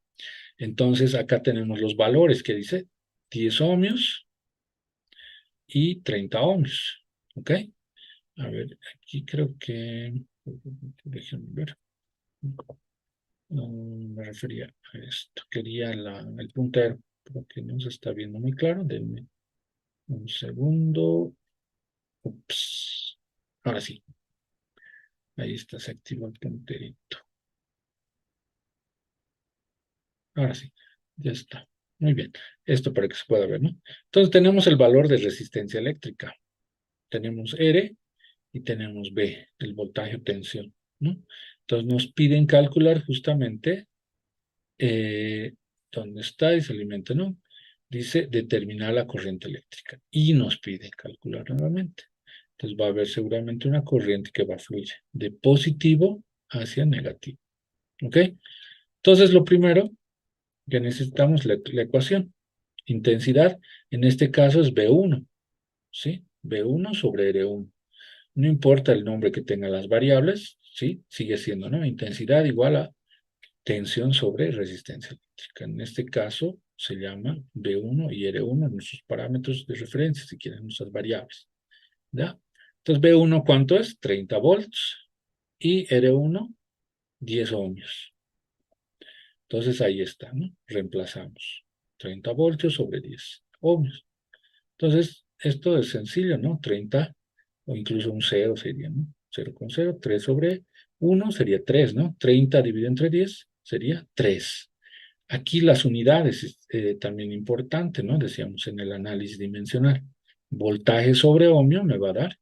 Entonces, acá tenemos los valores que dice 10 ohmios y 30 ohmios. ¿Ok? A ver, aquí creo que... Déjenme ver. Me refería a esto. Quería el puntero, porque no se está viendo muy claro. Denme un segundo. Ups. Ahora sí. Ahí está, se activó el punterito. Ahora sí, ya está. Muy bien. Esto para que se pueda ver, ¿no? Entonces tenemos el valor de resistencia eléctrica. Tenemos R y tenemos B, el voltaje o tensión, ¿no? Entonces nos piden calcular justamente dónde está ese elemento, ¿no? Dice determinar la corriente eléctrica y nos pide calcular nuevamente. Entonces va a haber seguramente una corriente que va a fluir de positivo hacia negativo, ¿ok? Entonces lo primero que necesitamos la ecuación. Intensidad, en este caso es B1, ¿sí? B1 sobre R1. No importa el nombre que tengan las variables, ¿sí? Sigue siendo, ¿no? Intensidad igual a tensión sobre resistencia eléctrica. En este caso se llama B1 y R1, nuestros parámetros de referencia, si quieren, nuestras variables, ¿ya? Entonces, B1, ¿cuánto es? 30 volts y R1, 10 ohmios. Entonces, ahí está, ¿no? Reemplazamos 30 voltios sobre 10 ohmios. Entonces, esto es sencillo, ¿no? 30 o incluso un 0 sería, ¿no? 0,0, 3 sobre 1 sería 3, ¿no? 30 dividido entre 10 sería 3. Aquí las unidades es también importante, ¿no? Decíamos en el análisis dimensional. Voltaje sobre ohmio me va a dar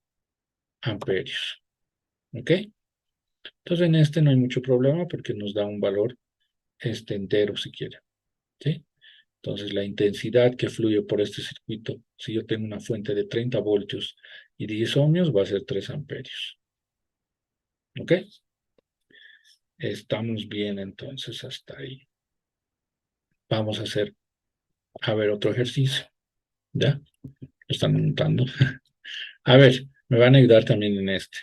amperios. ¿Ok? Entonces en este no hay mucho problema porque nos da un valor entero si quiere. ¿Sí? Entonces la intensidad que fluye por este circuito, si yo tengo una fuente de 30 voltios y 10 ohmios, va a ser 3 amperios. ¿Ok? Estamos bien entonces hasta ahí. Vamos a ver otro ejercicio. ¿Ya? Lo están anotando. A ver, me van a ayudar también en este.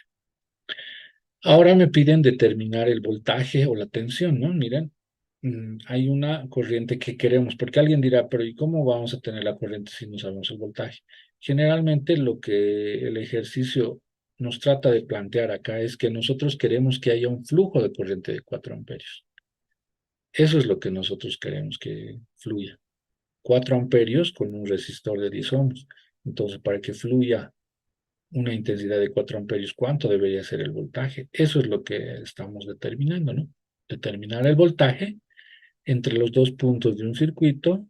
Ahora me piden determinar el voltaje o la tensión, ¿no? Miren, hay una corriente que queremos, porque alguien dirá, pero ¿y cómo vamos a tener la corriente si no sabemos el voltaje? Generalmente lo que el ejercicio nos trata de plantear acá es que nosotros queremos que haya un flujo de corriente de 4 amperios. Eso es lo que nosotros queremos que fluya. 4 amperios con un resistor de 10 ohms. Entonces, para que fluya una intensidad de 4 amperios, ¿cuánto debería ser el voltaje? Eso es lo que estamos determinando, ¿no? Determinar el voltaje entre los dos puntos de un circuito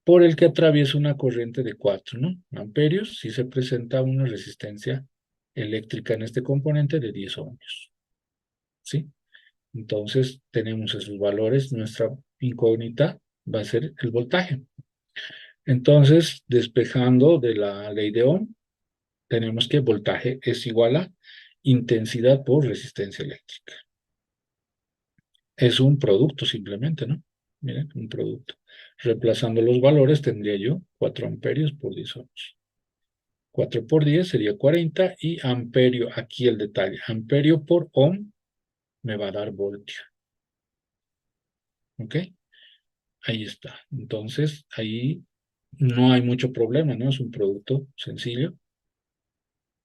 por el que atraviesa una corriente de 4, ¿no? Amperios si se presenta una resistencia eléctrica en este componente de 10 ohmios, ¿sí? Entonces tenemos esos valores, nuestra incógnita va a ser el voltaje. Entonces, despejando de la ley de Ohm, tenemos que voltaje es igual a intensidad por resistencia eléctrica. Es un producto simplemente, ¿no? Miren, un producto. Reemplazando los valores tendría yo 4 amperios por 10 ohms. 4 por 10 sería 40 y amperio, aquí el detalle, amperio por ohm me va a dar voltio. ¿Ok? Ahí está. Entonces, ahí no hay mucho problema, ¿no? Es un producto sencillo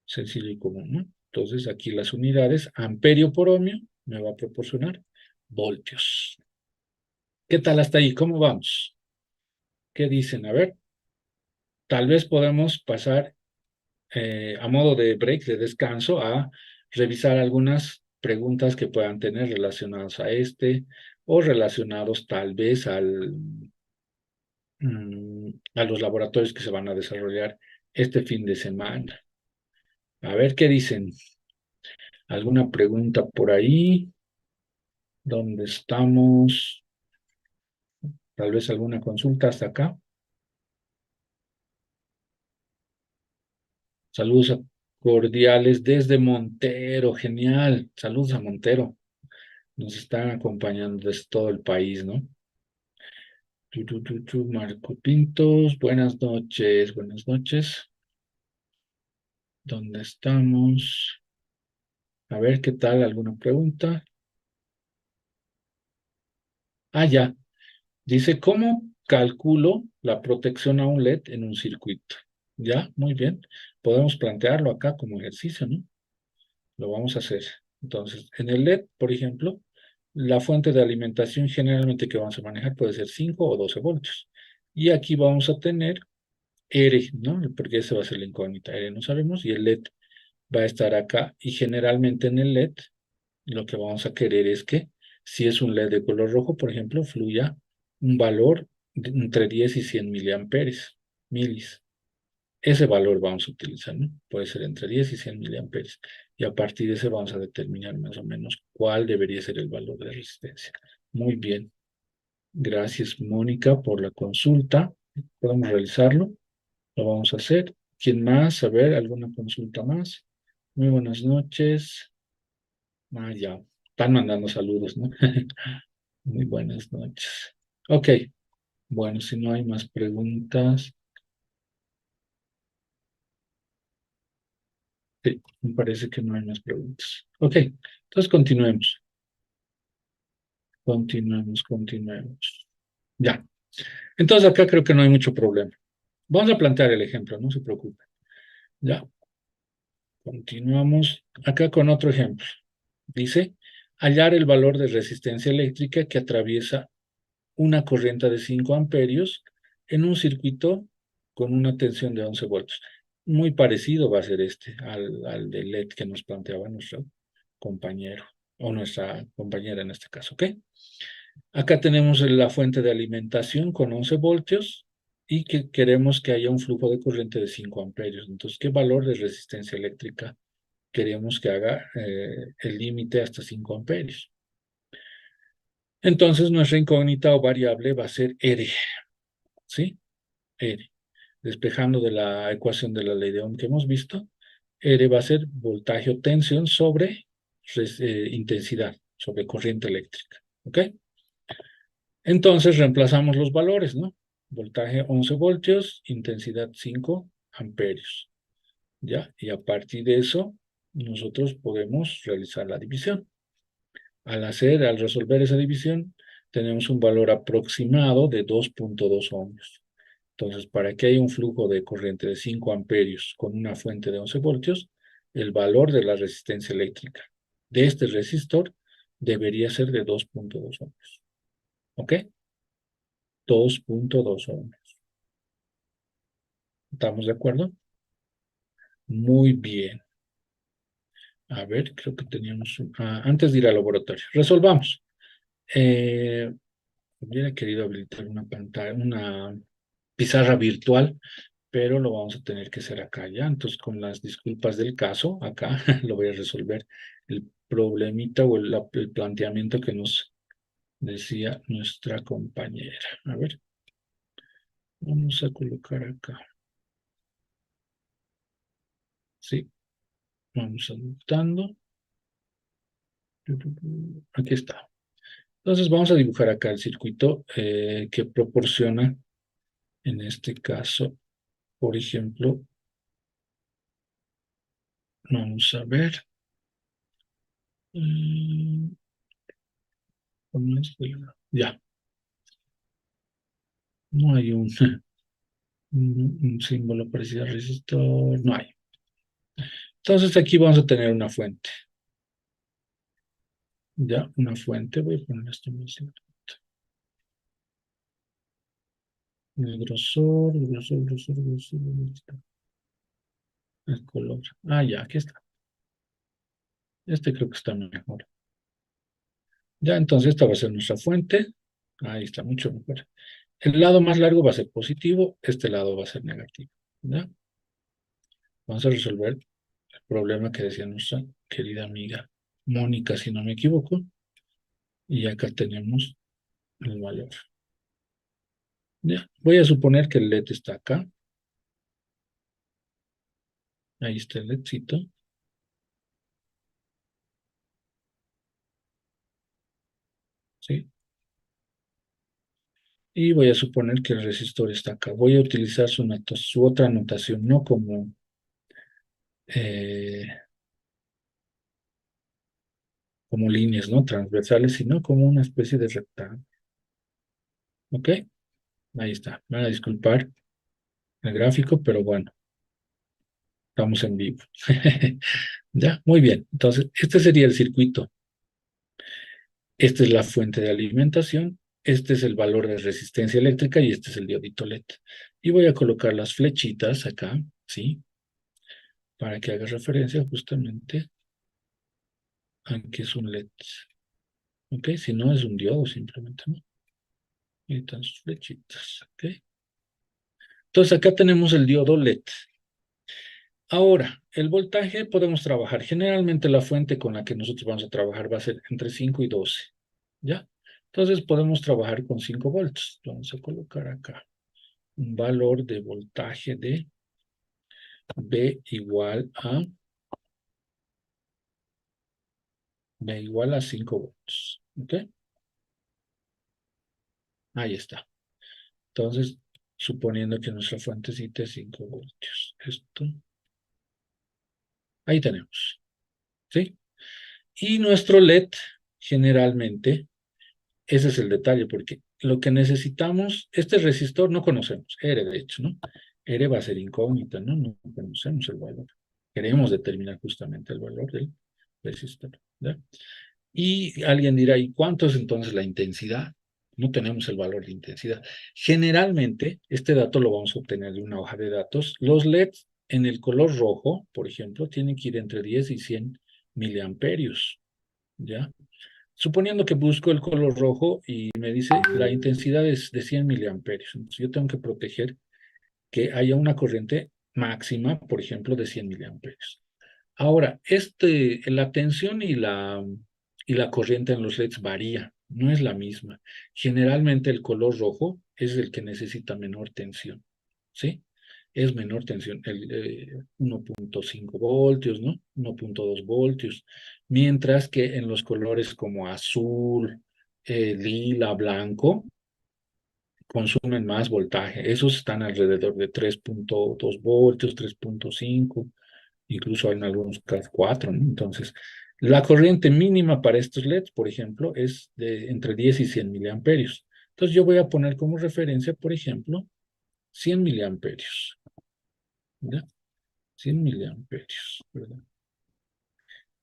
y común, ¿no? Entonces, aquí las unidades, amperio por ohmio, me va a proporcionar voltios. ¿Qué tal hasta ahí? ¿Cómo vamos? ¿Qué dicen? A ver, tal vez podemos pasar a modo de break, de descanso, a revisar algunas preguntas que puedan tener relacionadas a este o relacionados tal vez a los laboratorios que se van a desarrollar este fin de semana. A ver qué dicen. ¿Alguna pregunta por ahí? ¿Dónde estamos? Tal vez alguna consulta hasta acá. Saludos cordiales desde Montero. Genial. Saludos a Montero. Nos están acompañando desde todo el país, ¿no? Marco Pintos. Buenas noches. Buenas noches. ¿Dónde estamos? A ver qué tal. ¿Alguna pregunta? Ah, ya. Dice, ¿cómo calculo la protección a un LED en un circuito? Ya, muy bien. Podemos plantearlo acá como ejercicio, ¿no? Lo vamos a hacer. Entonces, en el LED, por ejemplo, la fuente de alimentación generalmente que vamos a manejar puede ser 5 o 12 voltios. Y aquí vamos a tener R, ¿no? Porque ese va a ser la incógnita. R no sabemos y el LED va a estar acá. Y generalmente en el LED lo que vamos a querer es que si es un LED de color rojo, por ejemplo, fluya un valor entre 10 y 100 miliamperes, milis. Ese valor vamos a utilizar, ¿no? Puede ser entre 10 y 100 miliamperes. Y a partir de ese vamos a determinar más o menos cuál debería ser el valor de resistencia. Muy bien. Gracias, Mónica, por la consulta. Podemos realizarlo. Lo vamos a hacer. ¿Quién más? A ver, ¿alguna consulta más? Muy buenas noches. Ah, ya. Están mandando saludos, ¿no? Muy buenas noches. Ok. Bueno, si no hay más preguntas, sí, me parece que no hay más preguntas. Ok, entonces continuemos. Continuemos. Ya. Entonces acá creo que no hay mucho problema. Vamos a plantear el ejemplo, no se preocupe. Ya. Continuamos acá con otro ejemplo. Dice, hallar el valor de resistencia eléctrica que atraviesa una corriente de 5 amperios en un circuito con una tensión de 11 voltios. Muy parecido va a ser este al de LED que nos planteaba nuestro compañero o nuestra compañera en este caso, ¿ok? Acá tenemos la fuente de alimentación con 11 voltios y que queremos que haya un flujo de corriente de 5 amperios. Entonces, ¿qué valor de resistencia eléctrica queremos que haga el límite hasta 5 amperios? Entonces, nuestra incógnita o variable va a ser R, ¿sí? R. Despejando de la ecuación de la ley de Ohm que hemos visto, R va a ser voltaje o tensión sobre intensidad, sobre corriente eléctrica. ¿Ok? Entonces reemplazamos los valores, ¿no? Voltaje 11 voltios, intensidad 5 amperios. ¿Ya? Y a partir de eso, nosotros podemos realizar la división. Al resolver esa división, tenemos un valor aproximado de 2.2 ohmios. Entonces, para que haya un flujo de corriente de 5 amperios con una fuente de 11 voltios, el valor de la resistencia eléctrica de este resistor debería ser de 2.2 ohmios. ¿Ok? 2.2 ohmios. ¿Estamos de acuerdo? Muy bien. A ver, creo que teníamos antes de ir al laboratorio. Resolvamos. Hubiera querido habilitar una pantalla, una pizarra virtual, pero lo vamos a tener que hacer acá ya. Entonces, con las disculpas del caso, acá lo voy a resolver el problemita o el planteamiento que nos decía nuestra compañera. A ver, vamos a colocar acá. Sí, vamos anotando. Aquí está. Entonces, vamos a dibujar acá el circuito que proporciona, en este caso, por ejemplo, vamos a ver. mm, Ya, no hay un símbolo parecido al resistor, no hay. Entonces aquí vamos a tener una fuente, ya, una fuente, voy a poner esto más en el grosor, grosor. El color. Ah, ya, aquí está. Este creo que está mejor. Ya, entonces esta va a ser nuestra fuente. Ahí está, mucho mejor. El lado más largo va a ser positivo, este lado va a ser negativo. ¿Ya? Vamos a resolver el problema que decía nuestra querida amiga Mónica, si no me equivoco. Y acá tenemos el valor. Ya, voy a suponer que el LED está acá. Ahí está el LEDcito. ¿Sí? Y voy a suponer que el resistor está acá. Voy a utilizar su otra notación, no como, eh, como líneas, ¿no? Transversales, sino como una especie de rectángulo. ¿Ok? Ahí está. Me van a disculpar el gráfico, pero bueno, estamos en vivo. Ya, muy bien. Entonces, este sería el circuito. Esta es la fuente de alimentación. Este es el valor de resistencia eléctrica y este es el diodito LED. Y voy a colocar las flechitas acá, ¿sí? Para que haga referencia justamente a que es un LED. ¿Ok? Si no, es un diodo simplemente, ¿no? Ahí están sus flechitas. ¿Ok? Entonces, acá tenemos el diodo LED. Ahora, el voltaje podemos trabajar. Generalmente la fuente con la que nosotros vamos a trabajar va a ser entre 5 y 12. ¿Ya? Entonces podemos trabajar con 5 volts. Vamos a colocar acá un valor de voltaje de B igual a 5 volts. ¿Ok? Ahí está. Entonces, suponiendo que nuestra fuentecita es 5 voltios. Esto, ahí tenemos. ¿Sí? Y nuestro LED, generalmente, ese es el detalle, porque lo que necesitamos, este resistor no conocemos, R de hecho, ¿no? R va a ser incógnita, ¿no? No conocemos el valor. Queremos determinar justamente el valor del resistor, ¿ya? Y alguien dirá, ¿y cuánto es entonces la intensidad? No tenemos el valor de intensidad. Generalmente, este dato lo vamos a obtener de una hoja de datos. Los LEDs en el color rojo, por ejemplo, tienen que ir entre 10 y 100 miliamperios, ¿ya? Suponiendo que busco el color rojo y me dice la intensidad es de 100 miliamperios. Entonces yo tengo que proteger que haya una corriente máxima, por ejemplo, de 100 miliamperios. Ahora, la tensión y la corriente en los LEDs varía, no es la misma. Generalmente el color rojo es el que necesita menor tensión, ¿sí? Es menor tensión, el 1.5 voltios, ¿no? 1.2 voltios, mientras que en los colores como azul, lila, blanco, consumen más voltaje. Esos están alrededor de 3.2 voltios, 3.5, incluso en algunos casos 4, ¿no? Entonces, la corriente mínima para estos LEDs, por ejemplo, es de entre 10 y 100 miliamperios. Entonces, yo voy a poner como referencia, por ejemplo, 100 miliamperios, ¿ya? 100 miliamperios, ¿verdad?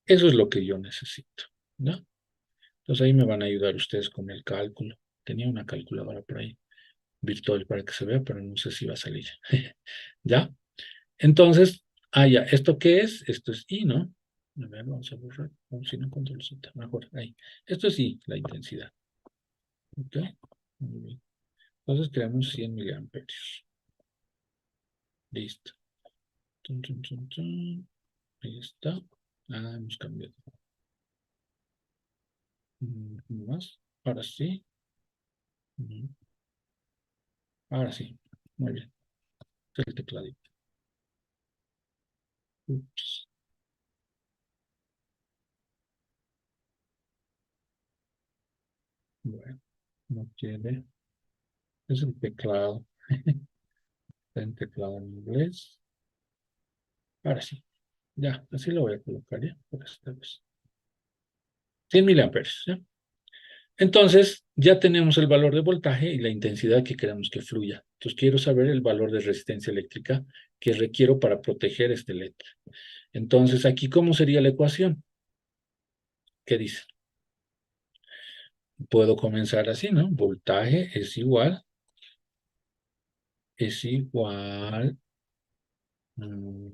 Eso es lo que yo necesito, ¿no? Entonces, ahí me van a ayudar ustedes con el cálculo. Tenía una calculadora por ahí, virtual para que se vea, pero no sé si va a salir. ¿Ya? Entonces, ya, ¿esto qué es? Esto es I, ¿no? A ver, vamos a borrar. Vamos, si no, control Z, mejor, ahí. Esto es I, la intensidad. ¿Ok? Muy bien. Entonces creamos 100 miliamperios. Listo. Tun, tun, tun, tun. Ahí está. Hemos cambiado. Más. Ahora sí. Mm, Ahora sí. Muy bien. El tecladito. Ups. Bueno, no quiere. Es el teclado. Está en teclado en inglés. Ahora sí. Ya, así lo voy a colocar ya, por esta vez. 100 miliamperios, ¿ya? Entonces, ya tenemos el valor de voltaje y la intensidad que queremos que fluya. Entonces, quiero saber el valor de resistencia eléctrica que requiero para proteger este LED. Entonces, aquí, ¿cómo sería la ecuación? ¿Qué dice? Puedo comenzar así, ¿no? Voltaje es igual, mm,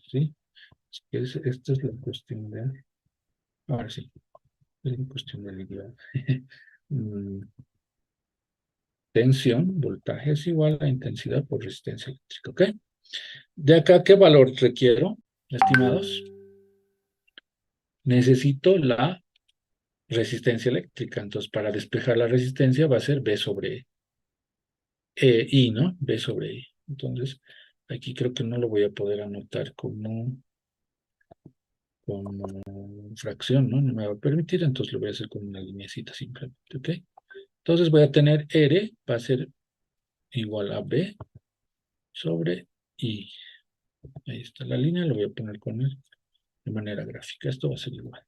Sí, esta es la cuestión de... Ahora sí, es la cuestión de liquidez. Mm, Tensión, voltaje es igual a intensidad por resistencia eléctrica, ¿ok? De acá, ¿qué valor requiero, estimados? Necesito la resistencia eléctrica. Entonces, para despejar la resistencia va a ser B sobre I, ¿no? B sobre I. Entonces, aquí creo que no lo voy a poder anotar como fracción, ¿no? No me va a permitir, entonces lo voy a hacer con una lineecita simplemente, ¿ok? Entonces voy a tener R, va a ser igual a B sobre I. Ahí está la línea, lo voy a poner con él de manera gráfica. Esto va a ser igual,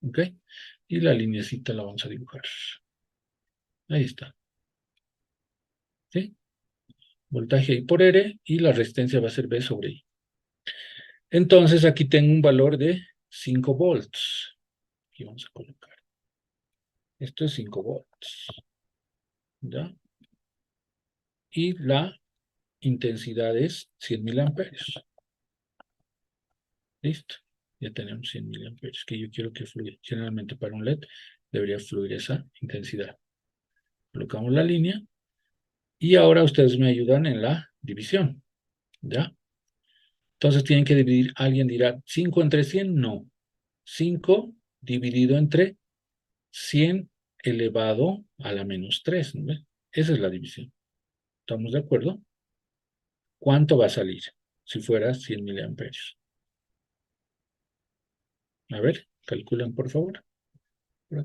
¿ok? Y la lineecita la vamos a dibujar. Ahí está, ¿sí? Voltaje I por R y la resistencia va a ser B sobre I. Entonces aquí tengo un valor de 5 volts. Aquí vamos a colocar. Esto es 5 volts, ¿ya? Y la intensidad es 100 miliamperios. Listo. Ya tenemos 100 miliamperios que yo quiero que fluya. Generalmente para un LED debería fluir esa intensidad. Colocamos la línea y ahora ustedes me ayudan en la división, ¿ya? Entonces tienen que dividir, alguien dirá, 5 entre 100, no. 5 dividido entre 100 elevado a la menos 3, ¿no? Esa es la división. ¿Estamos de acuerdo? ¿Cuánto va a salir si fuera 100 miliamperios? A ver, calculen por favor. Ahora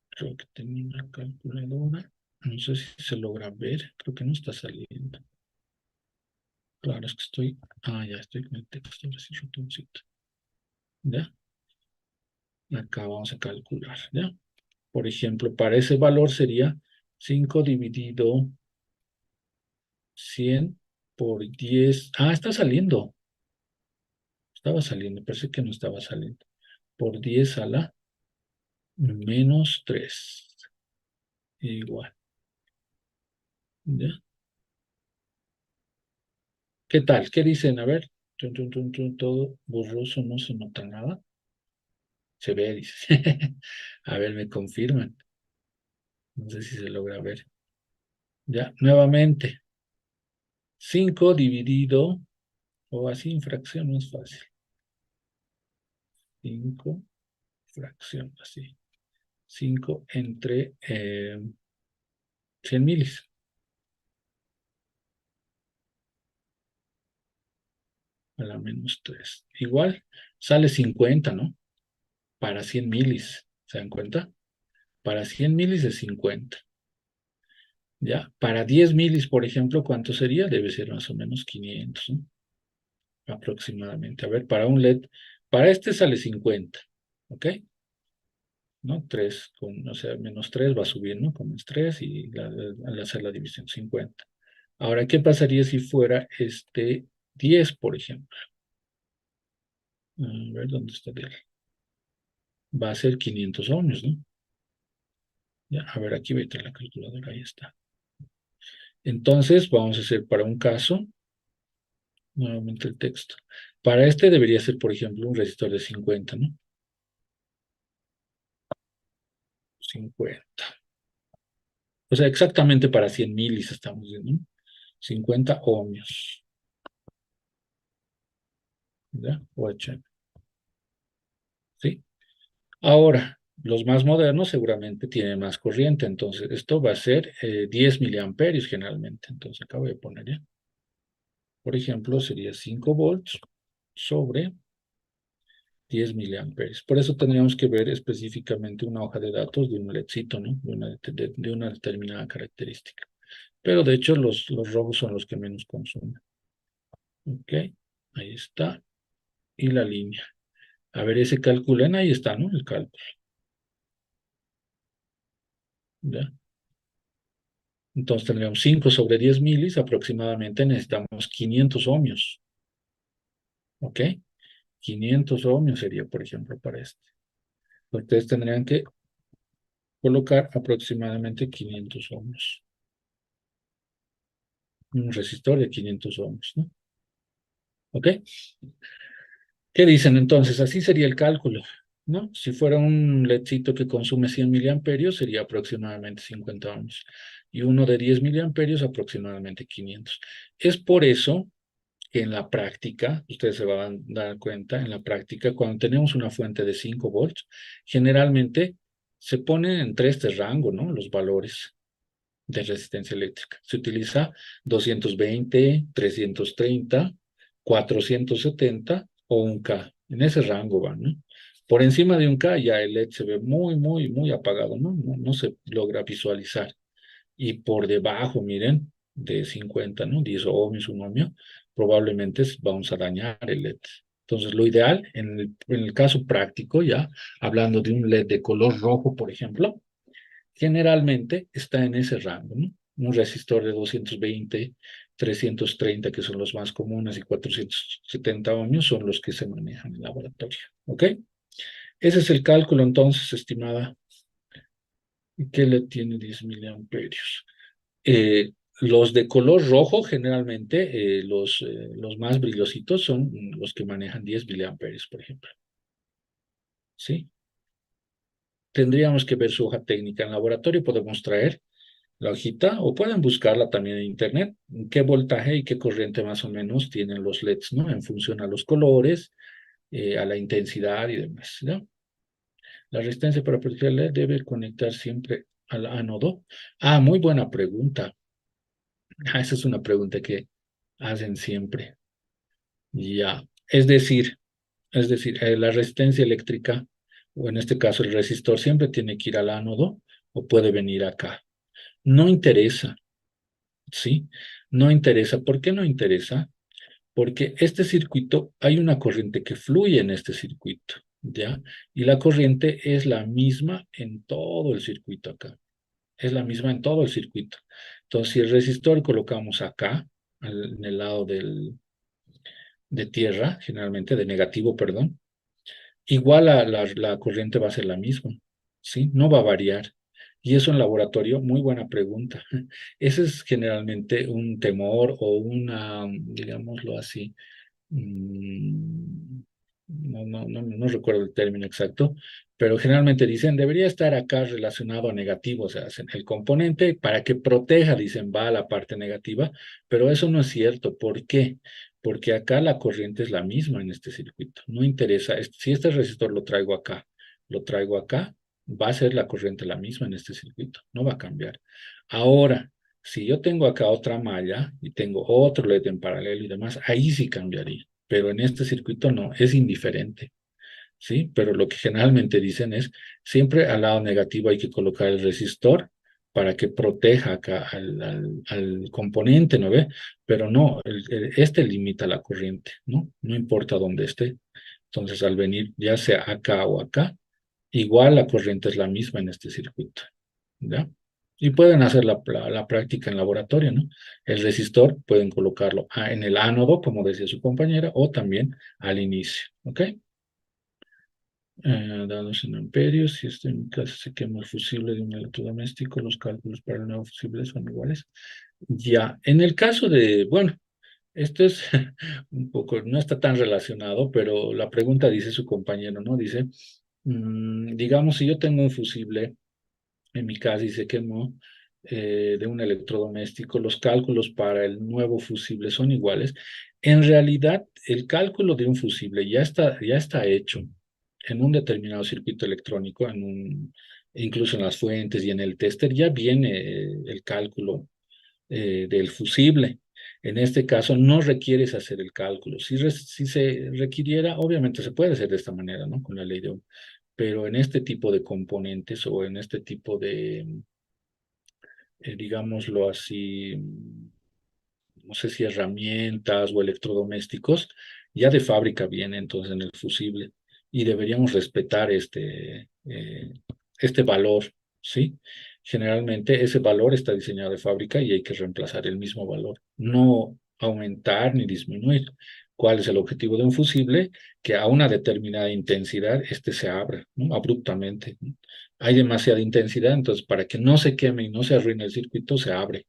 creo que tenía una calculadora. No sé si se logra ver. Creo que no está saliendo. Claro, es que estoy... Ah, ya estoy con el texto. Ahora sí, ratoncito. ¿Ya? Acá vamos a calcular, ¿ya? Por ejemplo, para ese valor sería 5 dividido 100 por 10. Ah, está saliendo. Estaba saliendo. Parece que no estaba saliendo. Por 10 a la menos 3. Igual. ¿Ya? ¿Qué tal? ¿Qué dicen? A ver. Todo borroso, no se nota nada. Se ve, dice. A ver, me confirman. No sé si se logra ver. Ya, nuevamente. 5 dividido, o así en fracción, no es fácil. 5 fracción, así. 5 entre 100 milis. A la menos 3. Igual, sale 50, ¿no? Para 100 milis. ¿Se dan cuenta? Para 100 milis es 50. ¿Ya? Para 10 milis, por ejemplo, ¿cuánto sería? Debe ser más o menos 500, ¿no? Aproximadamente. A ver, para un LED, para este sale 50, ¿ok? ¿No? 3, o sea, menos 3 va subiendo, con más 3 y al hacer la división 50. Ahora, ¿qué pasaría si fuera 10, por ejemplo? A ver, ¿dónde está 10? Va a ser 500 ohmios, ¿no? Ya, a ver, aquí vete la calculadora, ahí está. Entonces, vamos a hacer para un caso, nuevamente el texto. Para este debería ser, por ejemplo, un resistor de 50, ¿no? 50. O sea, exactamente para 100 milis estamos viendo, ¿no? 50 ohmios. ¿Ya? O 80. ¿Sí? Ahora, los más modernos seguramente tienen más corriente, entonces esto va a ser 10 miliamperios generalmente. Entonces acá voy a poner ya. Por ejemplo, sería 5 volts sobre 10 miliamperios. Por eso tendríamos que ver específicamente una hoja de datos de un LEDcito, ¿no? De una determinada característica. Pero de hecho los rojos son los que menos consumen. Ok, ahí está. Y la línea. A ver, ese calculen, ahí está, ¿no? El cálculo. ¿Ya? Entonces tendríamos 5 sobre 10 milis, aproximadamente necesitamos 500 ohmios. ¿Ok? 500 ohmios sería, por ejemplo, para este. Ustedes tendrían que colocar aproximadamente 500 ohmios. un resistor de 500 ohms, ¿no? ¿Ok? ¿Qué dicen entonces? Así sería el cálculo, ¿no? Si fuera un LEDcito que consume 100 miliamperios, sería aproximadamente 50 ohms. Y uno de 10 miliamperios, aproximadamente 500. Es por eso que en la práctica, ustedes se van a dar cuenta, en la práctica, cuando tenemos una fuente de 5 volts, generalmente se ponen entre este rango, ¿no? Los valores de resistencia eléctrica. Se utiliza 220, 330, 470 o 1K. En ese rango van, ¿no? Por encima de 1K ya el LED se ve muy, muy, muy apagado, ¿no? No se logra visualizar. Y por debajo, miren, de 50, ¿no? 10 ohms, un ohmio, probablemente vamos a dañar el LED. Entonces, lo ideal, en el caso práctico, ya hablando de un LED de color rojo, por ejemplo, generalmente está en ese rango, ¿no? Un resistor de 220, 330, que son los más comunes, y 470 ohmios son los que se manejan en el laboratorio. ¿Ok? Ese es el cálculo, entonces, estimada, que le tiene 10 miliamperios. Eh, los de color rojo, generalmente, los más brillositos son los que manejan 10 miliamperios, por ejemplo. ¿Sí? Tendríamos que ver su hoja técnica en laboratorio, podemos traer la hojita, o pueden buscarla también en internet, qué voltaje y qué corriente más o menos tienen los LEDs, ¿no? En función a los colores, a la intensidad y demás, ¿no? La resistencia para proteger el LED debe conectar siempre al ánodo. Ah, muy buena pregunta. Ah, esa es una pregunta que hacen siempre. Ya, la resistencia eléctrica, o en este caso el resistor, siempre tiene que ir al ánodo o puede venir acá. No interesa, ¿sí? No interesa. ¿Por qué no interesa? Porque este circuito, hay una corriente que fluye en este circuito, ¿ya? Y la corriente es la misma en todo el circuito acá. Es la misma en todo el circuito. Entonces, si el resistor colocamos acá, en el lado de tierra, generalmente de negativo, perdón, igual la corriente va a ser la misma, ¿sí? No va a variar. Y eso en laboratorio, muy buena pregunta. Ese es generalmente un temor o una, digámoslo así, no recuerdo el término exacto, pero generalmente dicen, debería estar acá relacionado a negativo, o sea, hacen el componente para que proteja, dicen, va a la parte negativa, pero eso no es cierto. ¿Por qué? Porque acá la corriente es la misma en este circuito. No interesa, si este resistor lo traigo acá, va a ser la corriente la misma en este circuito, no va a cambiar. Ahora, si yo tengo acá otra malla y tengo otro LED en paralelo y demás, ahí sí cambiaría. Pero en este circuito no, es indiferente, ¿sí? Pero lo que generalmente dicen es, siempre al lado negativo hay que colocar el resistor para que proteja acá al componente, ¿no ve? Pero no, este limita la corriente, ¿no? No importa dónde esté. Entonces, al venir ya sea acá o acá, igual la corriente es la misma en este circuito, ¿ya? Y pueden hacer la práctica en laboratorio, ¿no? El resistor pueden colocarlo en el ánodo, como decía su compañera, o también al inicio, ¿ok? Dados en amperios, si en caso se quema el fusible de un electrodoméstico, los cálculos para el nuevo fusible son iguales. Ya, en el caso de, bueno, esto es un poco, no está tan relacionado, pero la pregunta dice su compañero, ¿no? Dice, digamos, si yo tengo un fusible en mi casa y se quemó de un electrodoméstico, los cálculos para el nuevo fusible son iguales. En realidad, el cálculo de un fusible ya está hecho en un determinado circuito electrónico, incluso en las fuentes y en el tester, ya viene el cálculo del fusible. En este caso, no requieres hacer el cálculo. Si se requiriera, obviamente se puede hacer de esta manera, ¿no? Con la ley de Ohm. Pero en este tipo de componentes o en este tipo de, digámoslo así, no sé si herramientas o electrodomésticos, ya de fábrica viene entonces en el fusible y deberíamos respetar este valor, ¿sí? Generalmente ese valor está diseñado de fábrica y hay que reemplazar el mismo valor, no aumentar ni disminuir. ¿Cuál es el objetivo de un fusible? Que a una determinada intensidad este se abra, ¿no? Abruptamente, ¿no? Hay demasiada intensidad, entonces para que no se queme y no se arruine el circuito, se abre.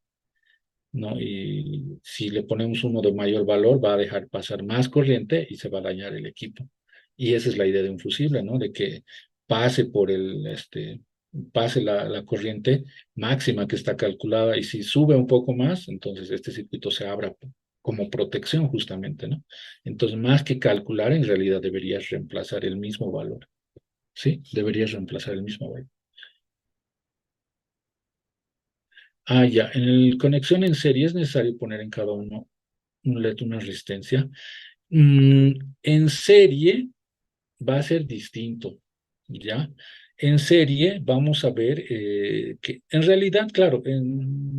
¿no? Y si le ponemos uno de mayor valor, va a dejar pasar más corriente y se va a dañar el equipo. Y esa es la idea de un fusible, ¿no? De que pase por pase la corriente máxima que está calculada y si sube un poco más, entonces este circuito se abra como protección justamente, ¿no? Entonces, más que calcular, en realidad deberías reemplazar el mismo valor, ¿sí? Deberías reemplazar el mismo valor. Ah, ya, en la conexión en serie es necesario poner en cada uno un LED, una resistencia. Mm, en serie va a ser distinto, ¿ya? En serie vamos a ver que en realidad, claro,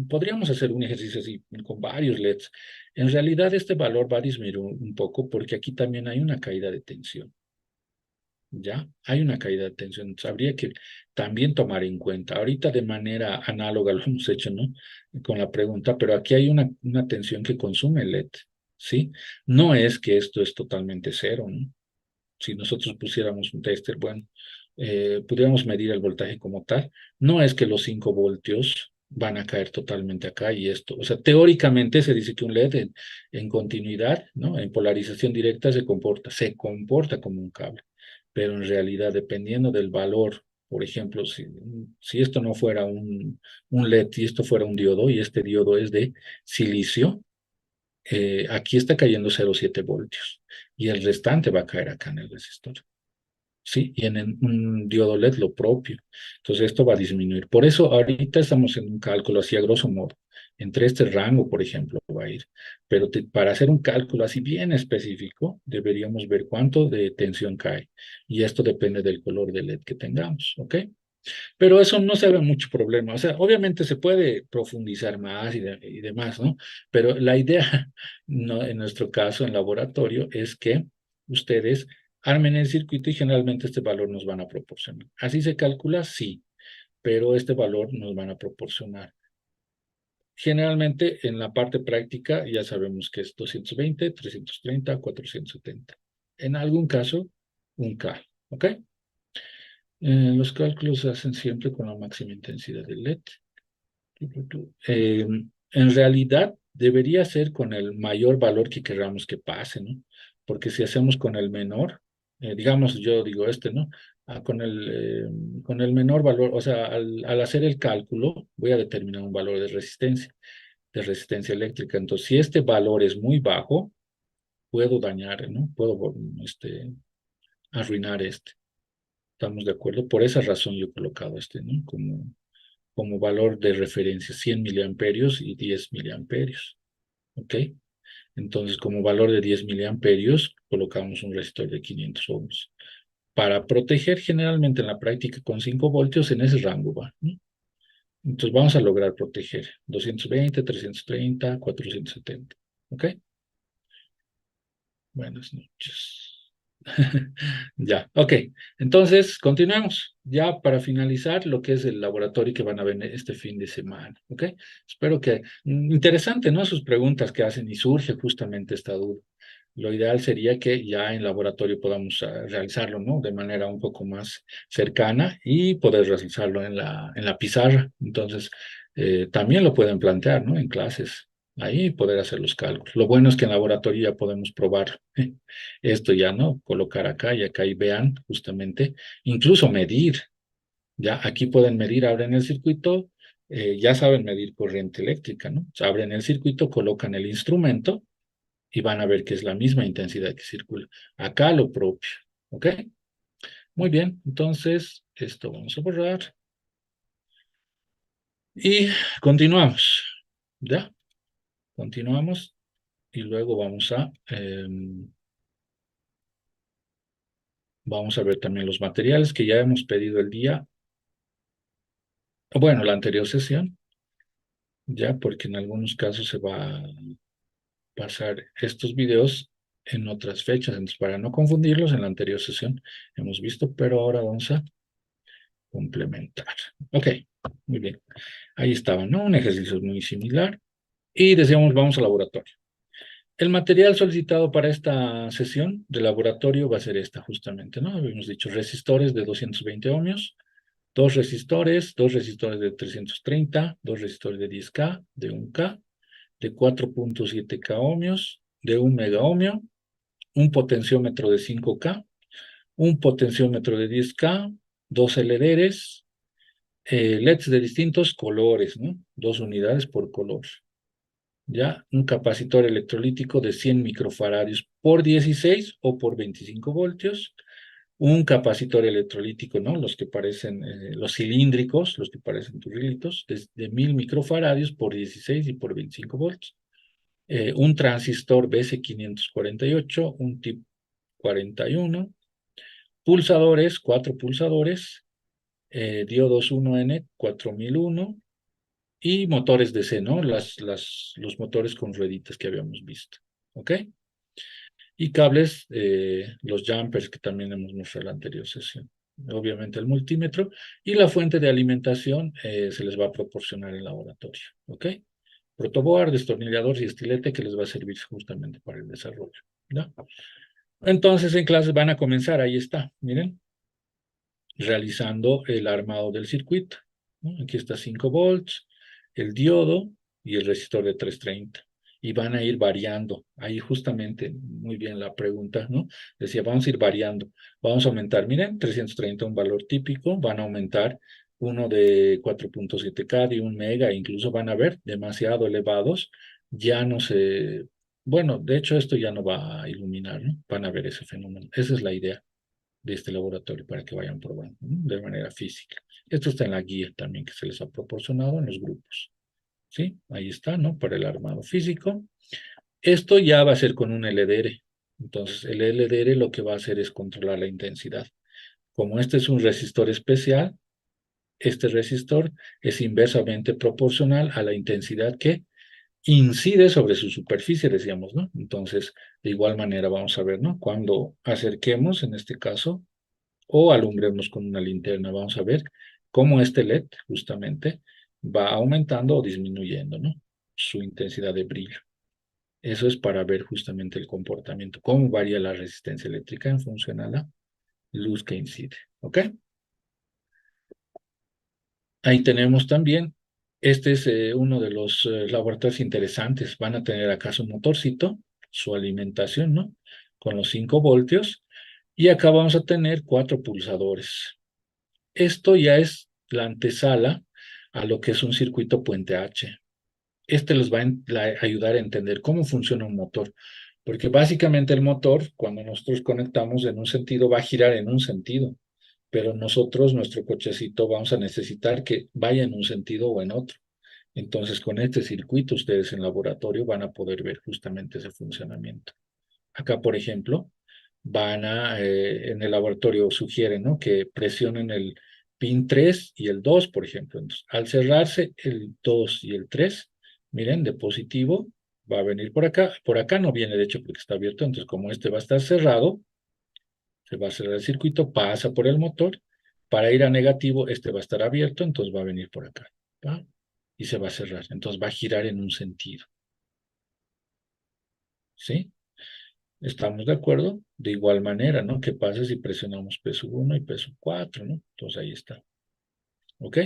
podríamos hacer un ejercicio así con varios LEDs. En realidad este valor va a disminuir un poco porque aquí también hay una caída de tensión, ¿ya? Hay una caída de tensión. Entonces, habría que también tomar en cuenta. Ahorita de manera análoga lo hemos hecho, ¿no? Con la pregunta, pero aquí hay una tensión que consume el LED, ¿sí? No es que esto es totalmente cero, ¿no? Si nosotros pusiéramos un tester, bueno, pudiéramos medir el voltaje como tal, no es que los 5 voltios van a caer totalmente acá y esto, o sea, teóricamente se dice que un LED en continuidad, ¿no? En polarización directa se comporta como un cable, pero en realidad dependiendo del valor, por ejemplo, si esto no fuera un LED y esto fuera un diodo y este diodo es de silicio, aquí está cayendo 0,7 voltios y el restante va a caer acá en el resistor. Sí, y en un diodo LED lo propio. Entonces esto va a disminuir. Por eso ahorita estamos en un cálculo así a grosso modo. Entre este rango, por ejemplo, va a ir. Pero para hacer un cálculo así bien específico, deberíamos ver cuánto de tensión cae. Y esto depende del color de LED que tengamos, ¿ok? Pero eso no se ve mucho problema. O sea, obviamente se puede profundizar más y demás, ¿no? Pero la idea, no, en nuestro caso, en laboratorio, es que ustedes armen el circuito y generalmente este valor nos van a proporcionar. ¿Así se calcula? Sí, pero este valor nos van a proporcionar. Generalmente en la parte práctica ya sabemos que es 220, 330, 470. En algún caso, un K, ¿ok? Los cálculos se hacen siempre con la máxima intensidad del LED. En realidad debería ser con el mayor valor que queramos que pase, ¿no? Porque si hacemos con el menor, digamos, yo digo ¿no? Con el menor valor, o sea, al hacer el cálculo, voy a determinar un valor de resistencia eléctrica. Entonces, si este valor es muy bajo, puedo dañar, ¿no? Puedo, arruinar este. ¿Estamos de acuerdo? Por esa razón yo he colocado ¿no? Como valor de referencia 100 miliamperios y 10 miliamperios. ¿Ok? Entonces, como valor de 10 miliamperios, colocamos un resistor de 500 ohms. Para proteger generalmente en la práctica con 5 voltios en ese rango va, ¿no? Entonces vamos a lograr proteger 220, 330, 470. ¿Ok? Buenas noches. Ya, ok. Entonces, continuemos. Ya para finalizar lo que es el laboratorio que van a ver este fin de semana, ¿ok? Espero que, interesante, ¿no? Sus preguntas que hacen y surge justamente esta duda. Lo ideal sería que ya en laboratorio podamos realizarlo, ¿no? De manera un poco más cercana y poder realizarlo en la pizarra. Entonces, también lo pueden plantear, ¿no? En clases, ahí poder hacer los cálculos. Lo bueno es que en laboratorio ya podemos probar esto ya, ¿no? Colocar acá y acá y vean justamente, incluso medir. Ya aquí pueden medir, abren el circuito, ya saben medir corriente eléctrica, ¿no? O sea, abren el circuito, colocan el instrumento y van a ver que es la misma intensidad que circula. Acá lo propio, ¿ok? Muy bien, entonces esto vamos a borrar y continuamos, ¿ya? Continuamos y luego vamos a ver también los materiales que ya hemos pedido el día, bueno, la anterior sesión, ya, porque en algunos casos se va a pasar estos videos en otras fechas, entonces para no confundirlos, en la anterior sesión hemos visto, pero ahora vamos a complementar. Ok, muy bien. Ahí estaba, ¿no? Un ejercicio muy similar. Y decíamos, vamos al laboratorio. El material solicitado para esta sesión de laboratorio va a ser esta justamente, ¿no? Habíamos dicho resistores de 220 ohmios, dos resistores de 330, dos resistores de 10K, de 1K, de 4.7K ohmios, de 1 megaohmio, un potenciómetro de 5K, un potenciómetro de 10K, dos LEDs, LEDs de distintos colores, ¿no? 2 unidades por color. Ya, un capacitor electrolítico de 100 microfaradios por 16 o por 25 voltios, un capacitor electrolítico, ¿no? Los que parecen, los cilíndricos, los que parecen turrilitos, de 1000 microfaradios por 16 y por 25 voltios. Un transistor BC548, un TIP 41, pulsadores, 4 pulsadores, diodos 1N 4001 y motores DC, ¿no? Los motores con rueditas que habíamos visto, ¿ok? Y cables, los jumpers que también hemos mostrado en la anterior sesión. Obviamente el multímetro y la fuente de alimentación se les va a proporcionar en el laboratorio, ¿ok? Protoboard, destornillador y estilete que les va a servir justamente para el desarrollo, ¿no? Entonces en clases van a comenzar, ahí está, miren, realizando el armado del circuito, ¿no? Aquí está 5 volts, el diodo y el resistor de 330. Y van a ir variando. Ahí justamente, muy bien la pregunta, ¿no? Decía, vamos a ir variando. Vamos a aumentar, miren, 330 un valor típico, van a aumentar uno de 4.7K, de 1 mega, incluso van a ver demasiado elevados. Ya no se... Bueno, de hecho esto ya no va a iluminar, ¿no? Van a ver ese fenómeno. Esa es la idea de este laboratorio para que vayan probando, ¿no? De manera física. Esto está en la guía también que se les ha proporcionado en los grupos. ¿Sí? Ahí está, ¿no? Para el armado físico. Esto ya va a ser con un LDR. Entonces, el LDR lo que va a hacer es controlar la intensidad. Como este es un resistor especial, este resistor es inversamente proporcional a la intensidad que incide sobre su superficie, decíamos, ¿no? Entonces, de igual manera vamos a ver, ¿no? Cuando acerquemos, en este caso, o alumbremos con una linterna. Vamos a ver cómo este LED justamente va aumentando o disminuyendo, ¿no? Su intensidad de brillo. Eso es para ver justamente el comportamiento, cómo varía la resistencia eléctrica en función a la luz que incide, ¿ok? Ahí tenemos también, este es uno de los laboratorios interesantes. Van a tener acá su motorcito, su alimentación, ¿no? Con los 5 voltios. Y acá vamos a tener 4 pulsadores. Esto ya es la antesala a lo que es un circuito puente H. Este les va a ayudar a entender cómo funciona un motor, porque básicamente el motor, cuando nosotros conectamos en un sentido, va a girar en un sentido, pero nosotros, nuestro cochecito, vamos a necesitar que vaya en un sentido o en otro. Entonces, con este circuito, ustedes en laboratorio van a poder ver justamente ese funcionamiento. Acá, por ejemplo, en el laboratorio sugieren, ¿no? Que presionen el pin 3 y el 2, por ejemplo. Entonces, al cerrarse el 2 y el 3, miren, de positivo, va a venir por acá no viene de hecho porque está abierto, entonces como este va a estar cerrado, se va a cerrar el circuito, pasa por el motor, para ir a negativo, este va a estar abierto, entonces va a venir por acá, ¿va? Y se va a cerrar, entonces va a girar en un sentido, ¿sí? ¿Estamos de acuerdo? De igual manera, ¿no? ¿Qué pasa si presionamos peso 1 y peso 4, ¿no? Entonces ahí está. ¿Ok?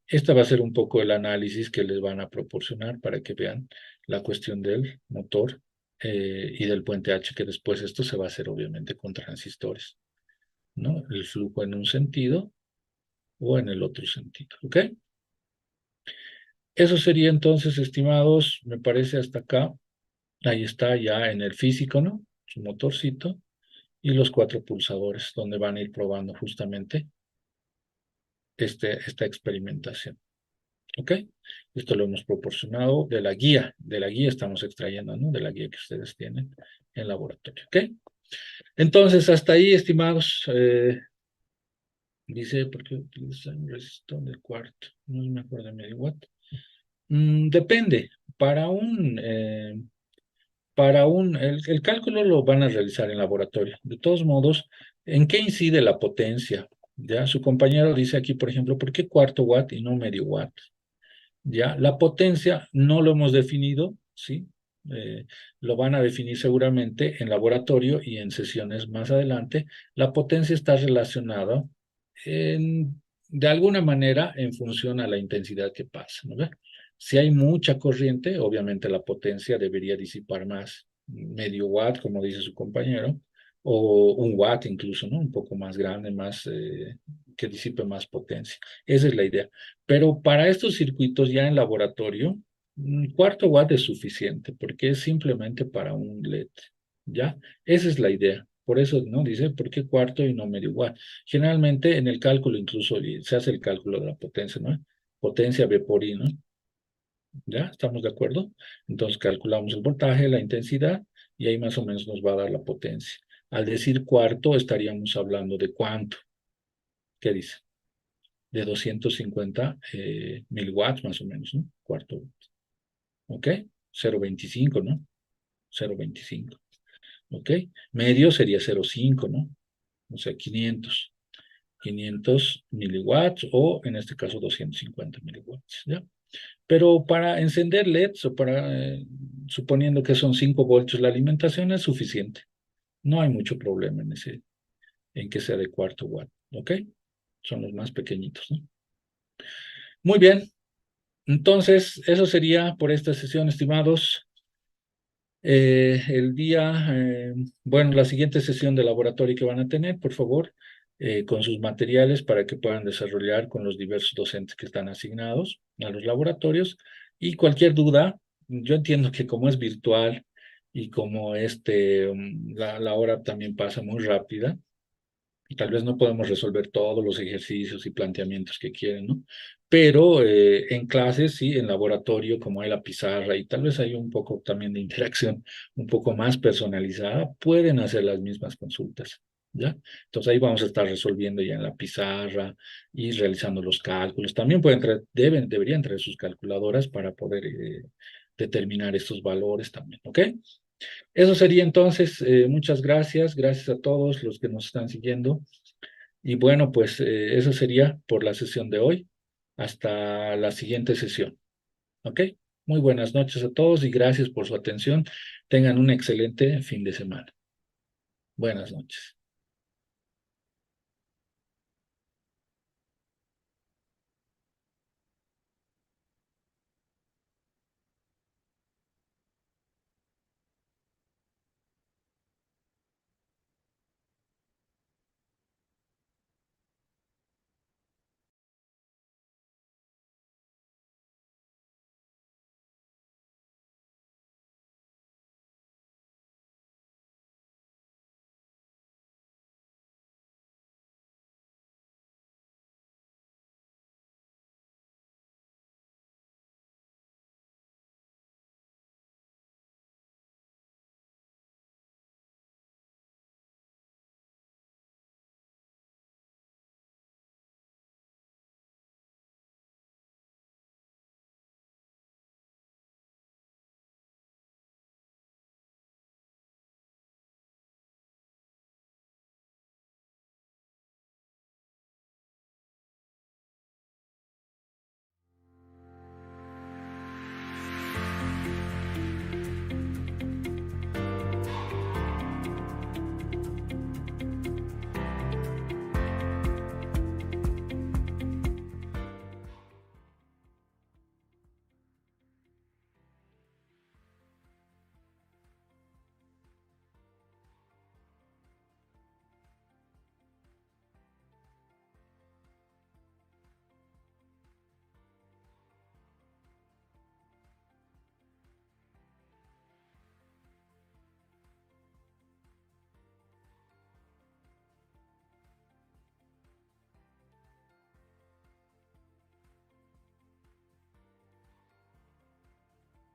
Esta va a ser un poco el análisis que les van a proporcionar para que vean la cuestión del motor y del puente H, que después esto se va a hacer obviamente con transistores, ¿no? El flujo en un sentido o en el otro sentido. ¿Ok? Eso sería entonces, estimados, me parece hasta acá. Ahí está ya en el físico, ¿no? Su motorcito. Y los 4 pulsadores, donde van a ir probando justamente esta experimentación. ¿Ok? Esto lo hemos proporcionado de la guía estamos extrayendo, ¿no? De la guía que ustedes tienen en laboratorio. ¿Ok? Entonces, hasta ahí, estimados, dice, ¿por qué utilizan un resistor de cuarto? No me acuerdo de medio watt. Depende. El cálculo lo van a realizar en laboratorio. De todos modos, ¿en qué incide la potencia? Ya su compañero dice aquí, por ejemplo, ¿por qué cuarto watt y no medio watt? Ya, la potencia no lo hemos definido, ¿sí? Eh, lo van a definir seguramente en laboratorio y en sesiones más adelante. La potencia está relacionada de alguna manera en función a la intensidad que pasa, ¿no ve? Si hay mucha corriente, obviamente la potencia debería disipar más, medio watt, como dice su compañero, o un watt incluso, ¿no? Un poco más grande, más que disipe más potencia. Esa es la idea. Pero para estos circuitos ya en laboratorio, un cuarto watt es suficiente, porque es simplemente para un LED, ¿ya? Esa es la idea. Por eso, ¿no? Dice, ¿por qué cuarto y no medio watt? Generalmente en el cálculo incluso se hace el cálculo de la potencia, ¿no? Potencia V por I, ¿no? ¿Ya? ¿Estamos de acuerdo? Entonces calculamos el voltaje, la intensidad, y ahí más o menos nos va a dar la potencia. Al decir cuarto, estaríamos hablando de cuánto. ¿Qué dice? De 250 miliwatts más o menos, ¿no? Cuarto. ¿Ok? 0,25, ¿no? 0,25. ¿Ok? Medio sería 0,5, ¿no? O sea, 500 miliwatts o en este caso 250 miliwatts, ¿ya? Pero para encender LEDs o para, suponiendo que son 5 voltios la alimentación es suficiente. No hay mucho problema en que sea de cuarto watt, ¿ok? Son los más pequeñitos, ¿no? Muy bien, entonces eso sería por esta sesión, estimados. El día, bueno, la siguiente sesión de laboratorio que van a tener, por favor, con sus materiales para que puedan desarrollar con los diversos docentes que están asignados a los laboratorios. Y cualquier duda, yo entiendo que como es virtual y como la hora también pasa muy rápida, y tal vez no podemos resolver todos los ejercicios y planteamientos que quieren, ¿no? Pero en clases, sí, en laboratorio, como hay la pizarra y tal vez hay un poco también de interacción un poco más personalizada, pueden hacer las mismas consultas, ¿ya? Entonces ahí vamos a estar resolviendo ya en la pizarra y realizando los cálculos. También deberían traer sus calculadoras para poder determinar estos valores también, ¿ok? Eso sería entonces, muchas gracias, gracias a todos los que nos están siguiendo. Y bueno, pues eso sería por la sesión de hoy. Hasta la siguiente sesión. ¿Ok? Muy buenas noches a todos y gracias por su atención. Tengan un excelente fin de semana. Buenas noches.